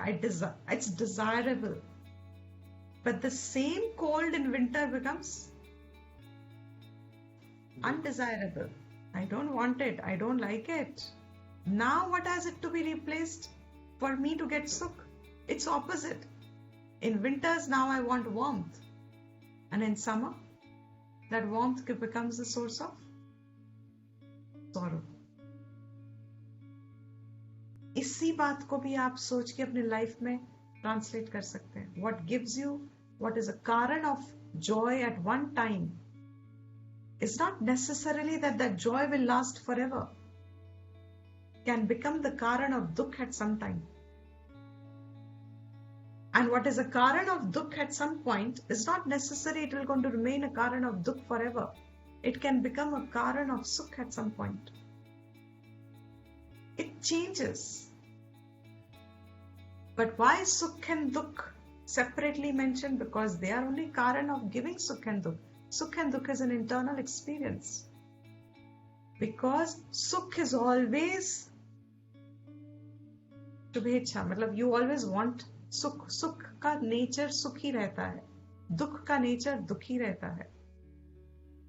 It's desirable. But the same cold in winter becomes undesirable. I don't want it. I don't like it. Now what has it to be replaced for me to get sukh? It's opposite. In winters now I want warmth. And in summer, that warmth becomes the source of sorrow. इसी बात को भी आप सोच के अपने life में translate कर सकते हैं. What gives you, what is a karan of joy at one time, is not necessarily that joy will last forever. Can become the karan of dukh at some time. And what is a karan of dukh at some point is not necessary it will going to remain a karan of dukh forever. It can become a karan of sukh at some point. It changes. But why sukh and dukh separately mentioned? Because they are only karan of giving sukh and dukh. Sukh and dukh is an internal experience. Because sukh is always शुभेच्छा, मतलब you always want सुख. सुख का nature सुखी रहता है, दुख का नेचर दुखी रहता है.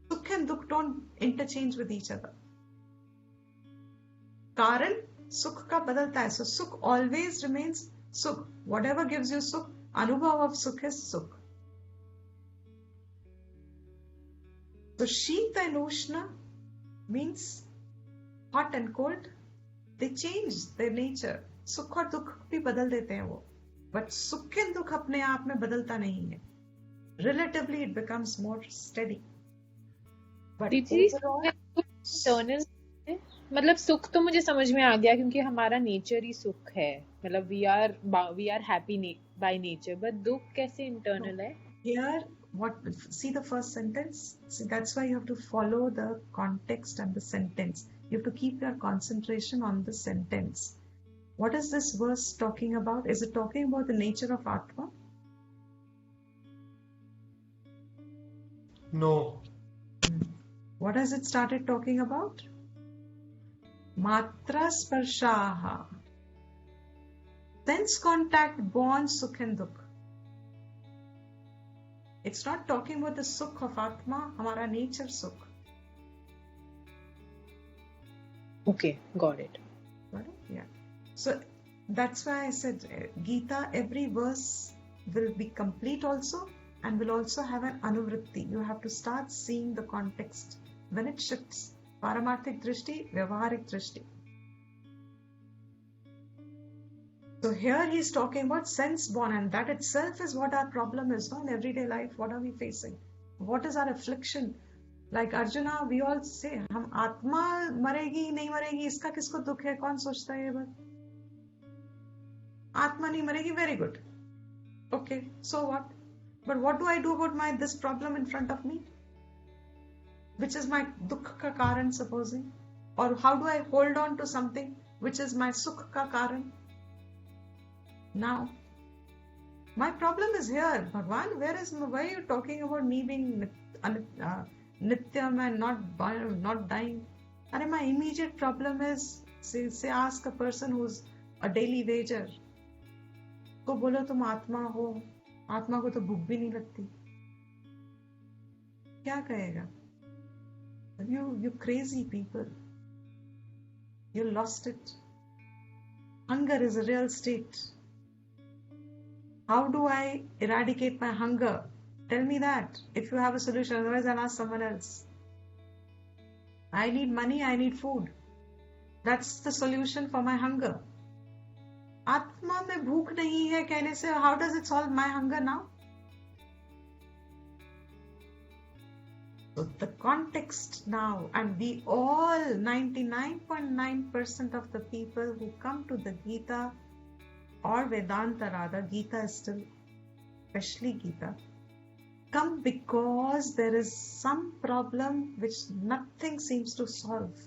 सुख एंड दुख don't interchange with each other. कारण सुख का बदलता है. सो सुख ऑलवेज रिमेन्स सुख. वट एवर गिव्स यू सुख, अनुभव ऑफ सुख इज सुख. So Shita and Ushna means hot and cold. They change their nature. सुख और दुख भी बदल देते हैं वो. But सुख and दुख अपने आप में बदलता नहीं है. Relatively it becomes more steady. But internal है. मतलब सुख तो मुझे समझ में आ गया क्योंकि हमारा नेचर ही सुख है. मतलब we are happy by nature. But दुख कैसे internal है? Here, see the first sentence? See, that's why you have to follow the context and the sentence. You have to keep your concentration on the sentence. What is this verse talking about? Is it talking about the nature of Atma? No. What has it started talking about? Matra sparshaha. Sense contact bonds sukh and dukh. It's not talking about the sukh of Atma, hamara nature sukh. Okay, got it. Got it? Yeah. So that's why I said Gita, every verse will be complete also and will also have an anuvritti. You have to start seeing the context when it shifts. Paramarthik drishti, vyavaharik drishti. So here he is talking about sense born, and that itself is what our problem is. No? In everyday life, what are we facing? What is our affliction? Like Arjuna, we all say, हम आत्मा मरेगी नहीं मरेगी इसका किसको दुख है? कौन सोचता है ये बात? आत्मा नहीं मरेगी, very good. Okay, so what? But what do I do about this problem in front of me? Which is my dukh ka karan, supposing? Or how do I hold on to something which is my sukh ka karan? Now, my problem is here. Bhagwan, why are you talking about me being nityam and not dying? And my immediate problem is, say ask a person who's a daily wager. तो बोलो तुम आत्मा हो, आत्मा को तो भूख भी नहीं लगती. क्या कहेगा? You crazy people. You lost it. Hunger is a real state. How do I eradicate my hunger? Tell me that. If you have a solution, otherwise I'll ask someone else. I need money, I need food. That's the solution for my hunger. आत्मा में भूख नहीं है कहने से how does it solve my hunger now? So the context now, and we all, 99.9% of the people who come to the Gita or Vedanta rather, Gita is still, especially Gita, come because there is some problem which nothing seems to solve.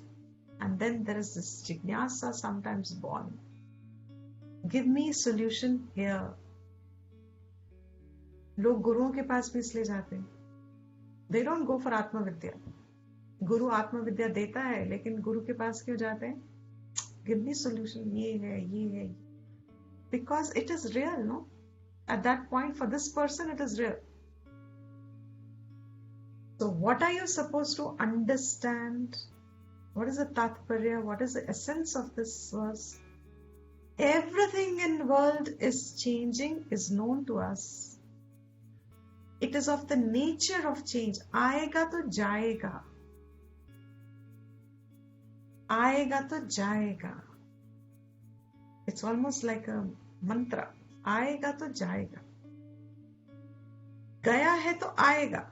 And then there is this jignasa sometimes born. Give me solution here. लोग गुरुओं के पास भी इसलिए जाते हैं. They don't go for आत्मविद्या. गुरु आत्मविद्या देता है, लेकिन गुरु के पास क्यों जाते हैं? Give me solution. ये है. Because it is real, no? At that point, for this person, it is real. So what are you supposed to understand? What is the tatparya? What is the essence of this verse? Everything in the world is changing, is known to us. It is of the nature of change. आएगा तो जाएगा. आएगा तो जाएगा. It's almost like a mantra. आएगा तो जाएगा. गया है तो आएगा.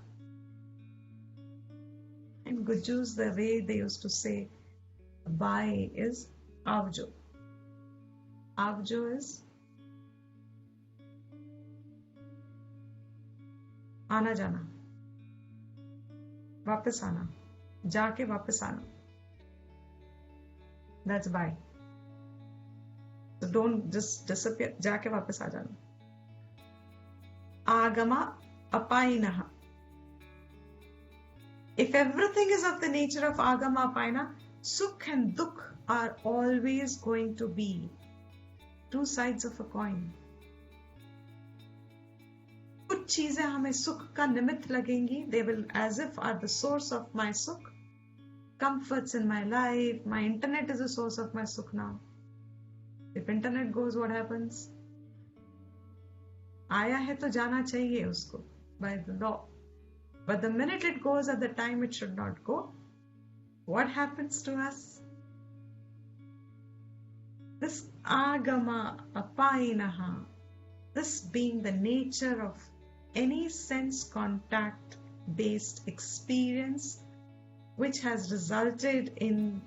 In Gujus, the way they used to say bye is avjo. Avjo is आना जाना, वापस आना, जाके वापस आना. That's bye. So don't just disappear. जाके वापस आ जाना. Agama apainaha. If everything is of the nature of agama apaina, sukh and dukh are always going to be two sides of a coin. कुछ चीजें हमें सुख का निमित्त लगेंगी. They will as if are the source of my sukh. Comforts in my life. My internet is the source of my sukh now. If internet goes, what happens? आया है तो जाना चाहिए उसको by the law. But the minute it goes at the time it should not go, what happens to us? This agama apainaha, this being the nature of any sense contact based experience which has resulted in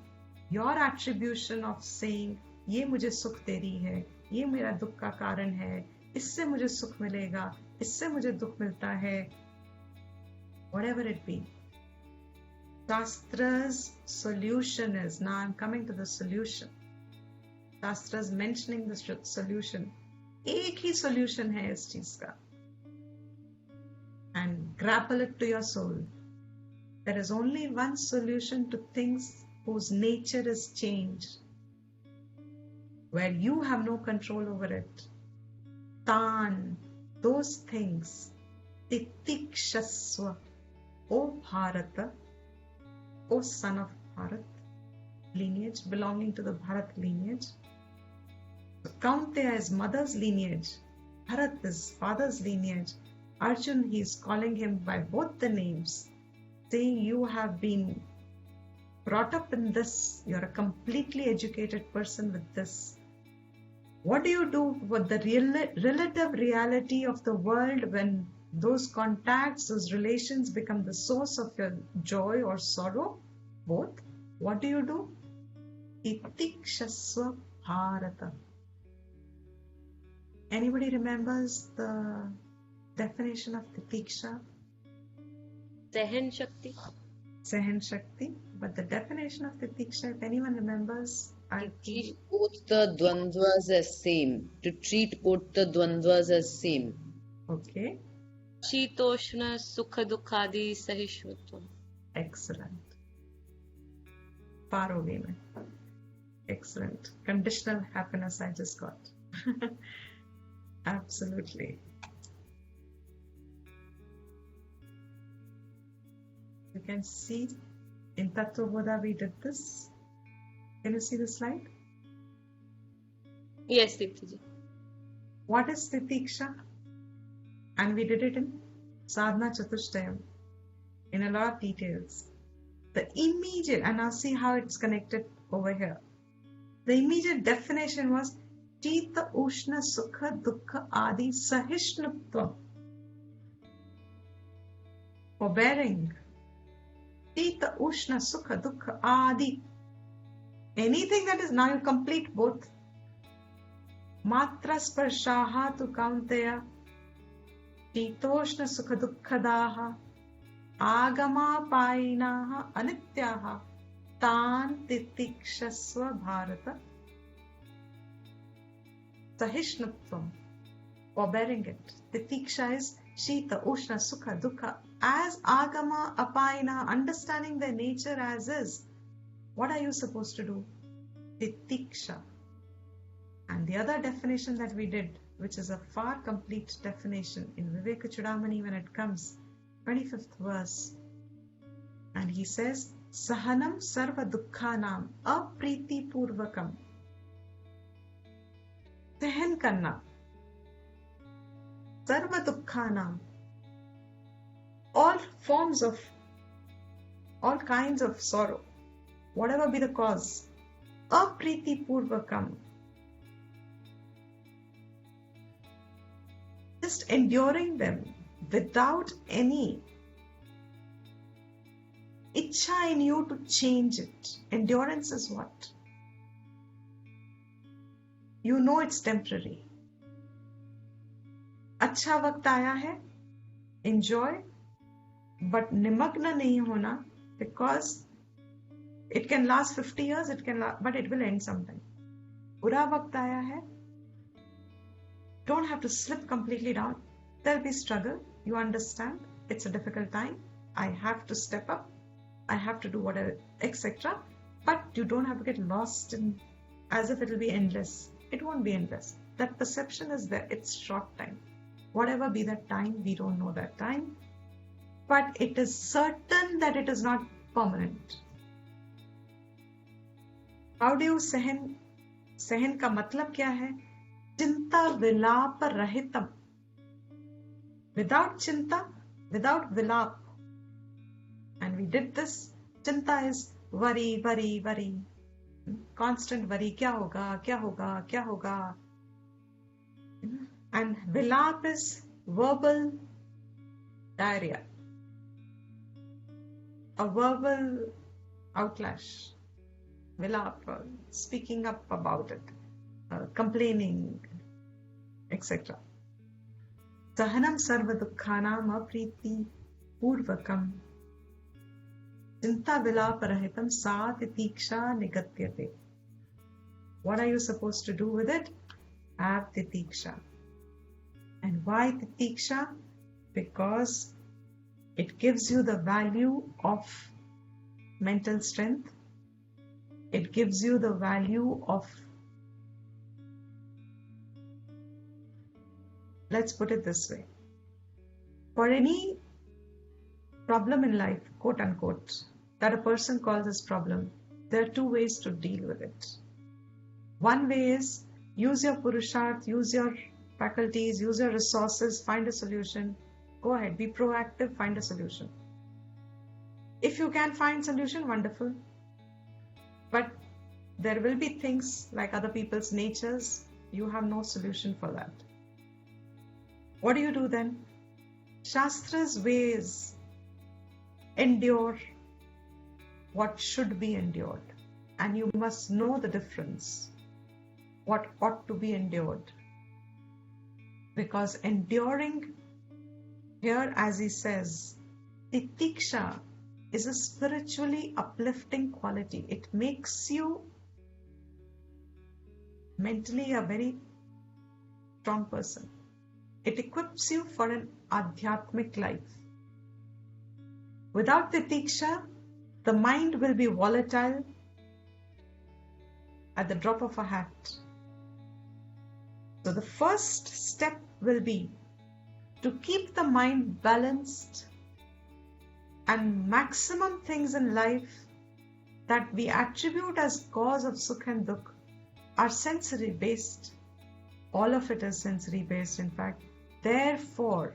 your attribution of saying ये मुझे सुख दे रही है, ये मेरा दुख का कारण है, इससे मुझे सुख मिलेगा, इससे मुझे दुख मिलता है. Whatever it be. Shastra's solution is, now I'm coming to the solution. Shastra's mentioning the solution. एक ही solution है इस चीज का. And grapple it to your soul. There is only one solution to things whose nature is change, where you have no control over it. Tan, those things. Titikshasva. O Bharata, O son of Bharat, lineage belonging to the Bharat lineage. So Kaunteya is mother's lineage, Bharat is father's lineage. Arjun, he is calling him by both the names, saying you have been brought up in this, you are a completely educated person with this. What do you do with the relative reality of the world when those contacts, those relations become the source of your joy or sorrow? Both. What do you do? Titikshasva Bharata. Anybody remembers the definition of Titiksha? Sahan Shakti. Sahan Shakti. But the definition of Titiksha, if anyone remembers, To treat both the dvandvas as same. To treat both the dvandvas as same. Okay. Shitoshna Sukha Dukhadi Sahishnutva. Excellent. Far away, mein. Excellent. Conditional happiness I just got. Absolutely. You can see in Tattva Bodha we did this. Can you see the slide? Yes, Dipti. What is Titiksha? And we did it in Sadhana Chatushtayam in a lot of details. The immediate, and now see how it's connected over here. The immediate definition was Chita Ushna Sukha Dukkha Adi Sahishnutva. Forbearing. Chita Ushna Sukha Dukkha Adi. Anything that is, now you complete both. Matra Sparshaha tu Kaunteya. Shitoshna Sukha Dukkadaha. Agama Painaha Anityaha. Tan Titikshasva Bharata. Sahishnutvam, forbearing it. Titiksha is Shita, Ushna, Sukha, Dukha. As Agama, Apayana, understanding their nature as is. What are you supposed to do? Titiksha. And the other definition that we did, which is a far complete definition in Viveka Chudamani when it comes, 25th verse. And he says, Sahanam sarva dukkhanam apriti purvakam. Sahan karna. Sarva dukkhanam. All forms of, all kinds of sorrow, whatever be the cause. Apriti purvakam. Just enduring them without any Ichha in you to change it. Endurance is what? You know it's temporary. अच्छा वक्त आया है, enjoy, but nimagna nahi hona, because it can last 50 years, but it will end sometime. बुरा वक्त आया है, don't have to slip completely down. There'll be struggle. You understand. It's a difficult time. I have to step up. I have to do whatever, etc. But you don't have to get lost in as if it'll be endless. It won't be endless. That perception is there. It's short time. Whatever be that time, we don't know that time. But it is certain that it is not permanent. How do you sahan? Sahan ka matlab kya hai? Chinta vilap rahitam. Without chinta, without vilap. And we did this. Chinta is worry, worry, worry. Constant worry. Kya hoga, kya hoga, kya hoga. And vilap is verbal diarrhea. A verbal outlash. Vilap, speaking up about it. Complaining, etc. Sahanam sarva dukkhanam apriti purvakam chinta vilaparahitam sa titiksha nigatyate. What are you supposed to do with it? Have titiksha. And why titiksha? Because it gives you the value of mental strength. It gives you the value of, let's put it this way. For any problem in life, quote unquote, that a person calls as problem, there are two ways to deal with it. One way is use your purusharth, use your faculties, use your resources, find a solution. Go ahead, be proactive, find a solution. If you can find solution, wonderful. But there will be things like other people's natures, you have no solution for that. What do you do then? Shastra's ways endure what should be endured. And you must know the difference. What ought to be endured. Because enduring here, as he says, Titiksha is a spiritually uplifting quality. It makes you mentally a very strong person. It equips you for an adhyatmic life. Without titiksha, the mind will be volatile at the drop of a hat. So the first step will be to keep the mind balanced, and maximum things in life that we attribute as cause of sukh and dukh are sensory based. All of it is sensory based, in fact. Therefore,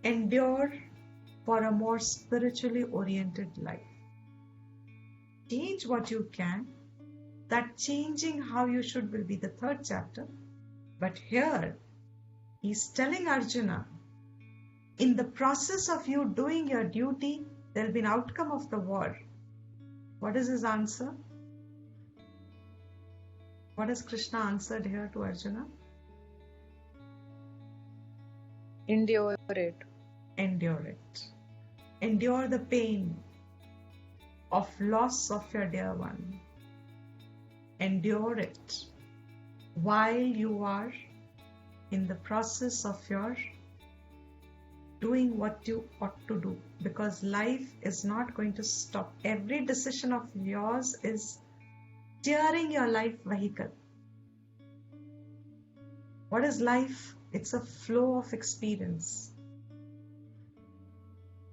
endure for a more spiritually oriented life. Change what you can. That changing how you should will be the third chapter. But here, he's telling Arjuna, in the process of you doing your duty, there will be an outcome of the war. What is his answer? What has Krishna answered here to Arjuna? Endure it. Endure it. Endure the pain of loss of your dear one. Endure it. while you are in the process of your doing what you ought to do, because life is not going to stop. Every decision of yours is steering your life vehicle. What is life? It's a flow of experience.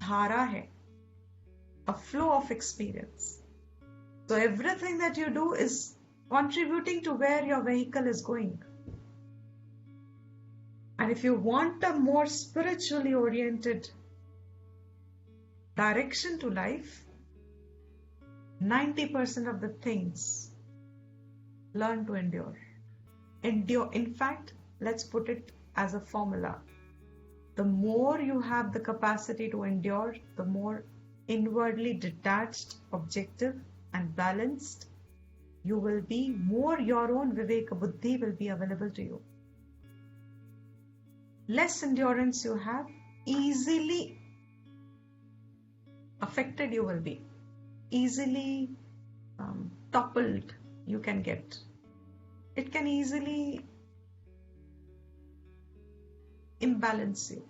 Dhara hai, a flow of experience. So everything that you do is contributing to where your vehicle is going. And if you want a more spiritually oriented direction to life, 90% of the things learn to endure. Endure. In fact, let's put it as a formula. The more you have the capacity to endure, the more inwardly detached, objective and balanced you will be, more your own viveka buddhi will be available to you. Less endurance you have, easily affected you will be. Easily toppled you can get. It can easily imbalance you.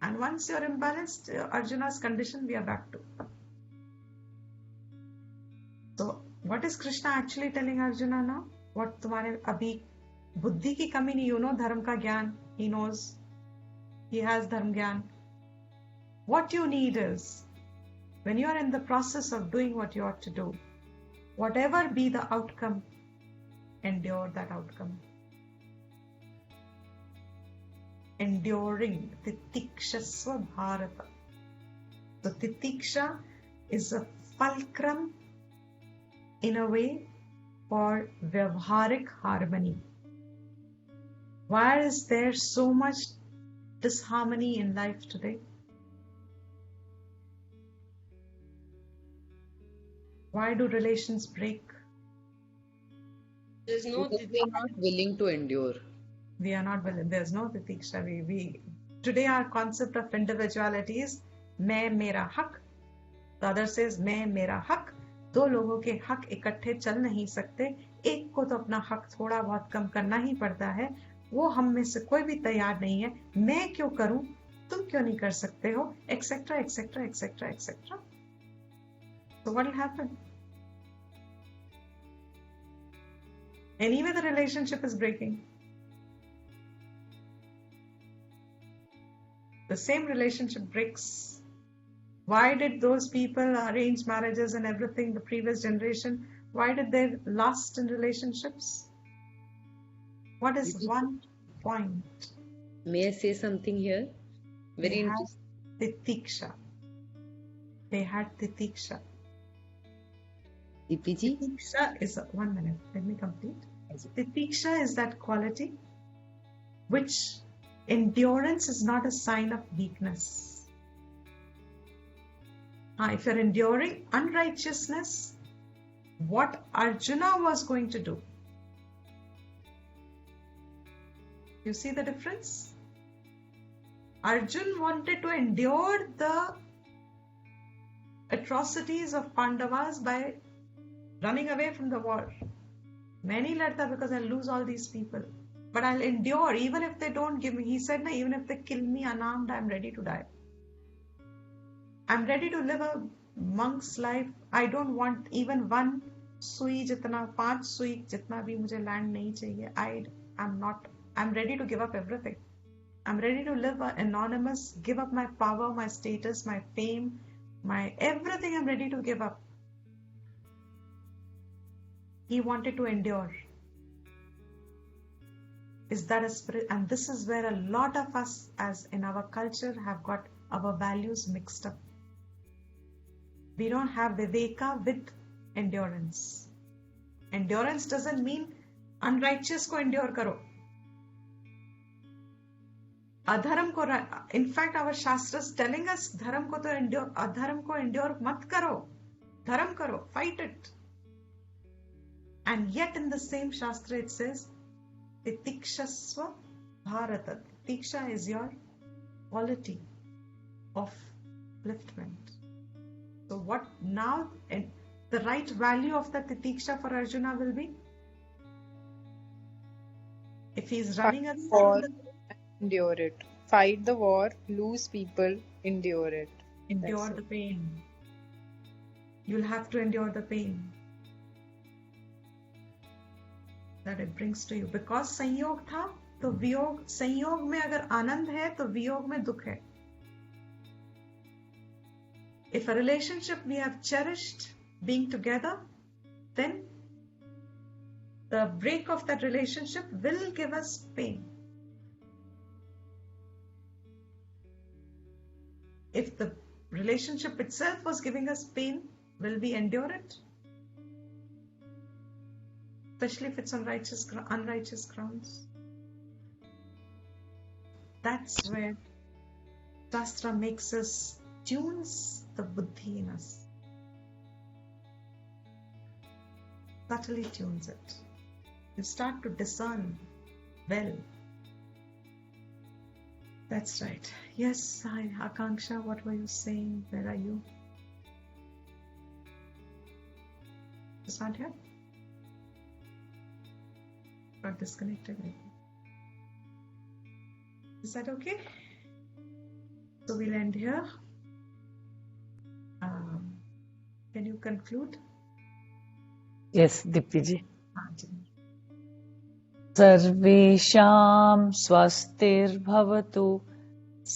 And once you're imbalanced, Arjuna's condition we are back to. So what is Krishna actually telling Arjuna now? What तुम्हारे अभी बुद्धि की कमी नहीं, you know धर्म का ज्ञान, he knows, he has धर्म ज्ञान. What you need is, when you are in the process of doing what you ought to do, whatever be the outcome, endure that outcome. Enduring, Titikshasva Bharata. So Titiksha is a fulcrum in a way for Vyavharik harmony. Why is there so much disharmony in life today? Why do relations break? There's no Because we are not willing to endure. We are not willing. There's no Titiksha. Today our concept of individuality is मैं मेरा हक. The other says मैं मेरा हक. दो लोगों के हक इकट्ठे चल नहीं सकते. एक को तो अपना हक थोड़ा बहुत कम करना ही पड़ता है. वो हम में से कोई भी तैयार नहीं है. मैं क्यों करूं, तुम क्यों नहीं कर सकते हो, etc etc etc etc. So what will happen? Anyway, the relationship is breaking. The same relationship breaks. Why did those people arrange marriages and everything, the previous generation, why did they last in relationships? What is one point? May I say something here? Very They had interesting. Titiksha. They had Titiksha. Dipiji? Titiksha is, 1 minute, let me complete. Titiksha is that quality which endurance is not a sign of weakness. If you're enduring unrighteousness, what Arjuna was going to do? You see the difference? Arjun wanted to endure the atrocities of Pandavas by running away from the war. मैं नहीं लड़ता because I'll lose all these people. But I'll endure even if they don't give me. He said, even if they kill me unarmed, I'm ready to die. I'm ready to live a monk's life. I don't want even one sui jitna, 5 sui jitna bhi mujhe land nahi chahiye. I'm ready to give up everything. I'm ready to live anonymous, give up my power, my status, my fame, my everything I'm ready to give up. He wanted to endure. Is that a spirit? And this is where a lot of us, as in our culture, have got our values mixed up. We don't have viveka with endurance. Endurance doesn't mean unrighteous ko endure karo. Adharam ko, in fact, our shastras telling us dharam ko to endure, adharam ko endure mat karo. Dharam karo, fight it. And yet in the same shastra it says, Titikshasva Bharata. Titiksha is your quality of upliftment. So what now, the right value of the Titiksha for Arjuna will be? If he's Fight running the away war, from endure it. Fight the war, lose people, endure it. endure That's the it. pain. You'll have to endure the pain that it brings to you. Because संयोग था, तो वियोग, संयोग में अगर आनंद है, तो वियोग में दुख है. If a relationship we have cherished being together, then the break of that relationship will give us pain. If the relationship itself was giving us pain, will we endure it? Especially if it's on unrighteous grounds. That's where Shastra makes us, tunes the buddhi in us. Subtly tunes it. You start to discern well. That's right. Yes, Akanksha, what were you saying? Where are you? Is not here? Got disconnected. Is that okay? So we'll end here. Can you conclude? Yes, Dipti ji. Ji. सर्वेषां स्वस्तिर्भवतु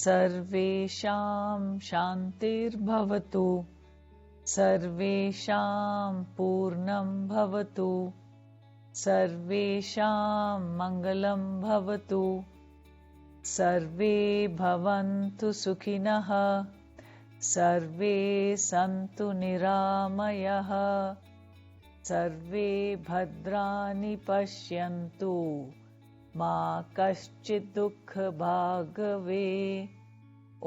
सर्वेषां शान्तिर्भवतु सर्वेषां पूर्णं भवतु सर्वेषां मङ्गलं भवतु सर्वे भवन्तु सुखिनः सर्वे सन्तु निरामयः सर्वे भद्राणि पश्यन्तु मा कश्चित् दुःखभाग् भवेत्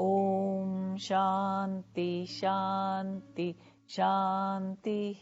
ॐ शान्ति शान्ति शान्तिः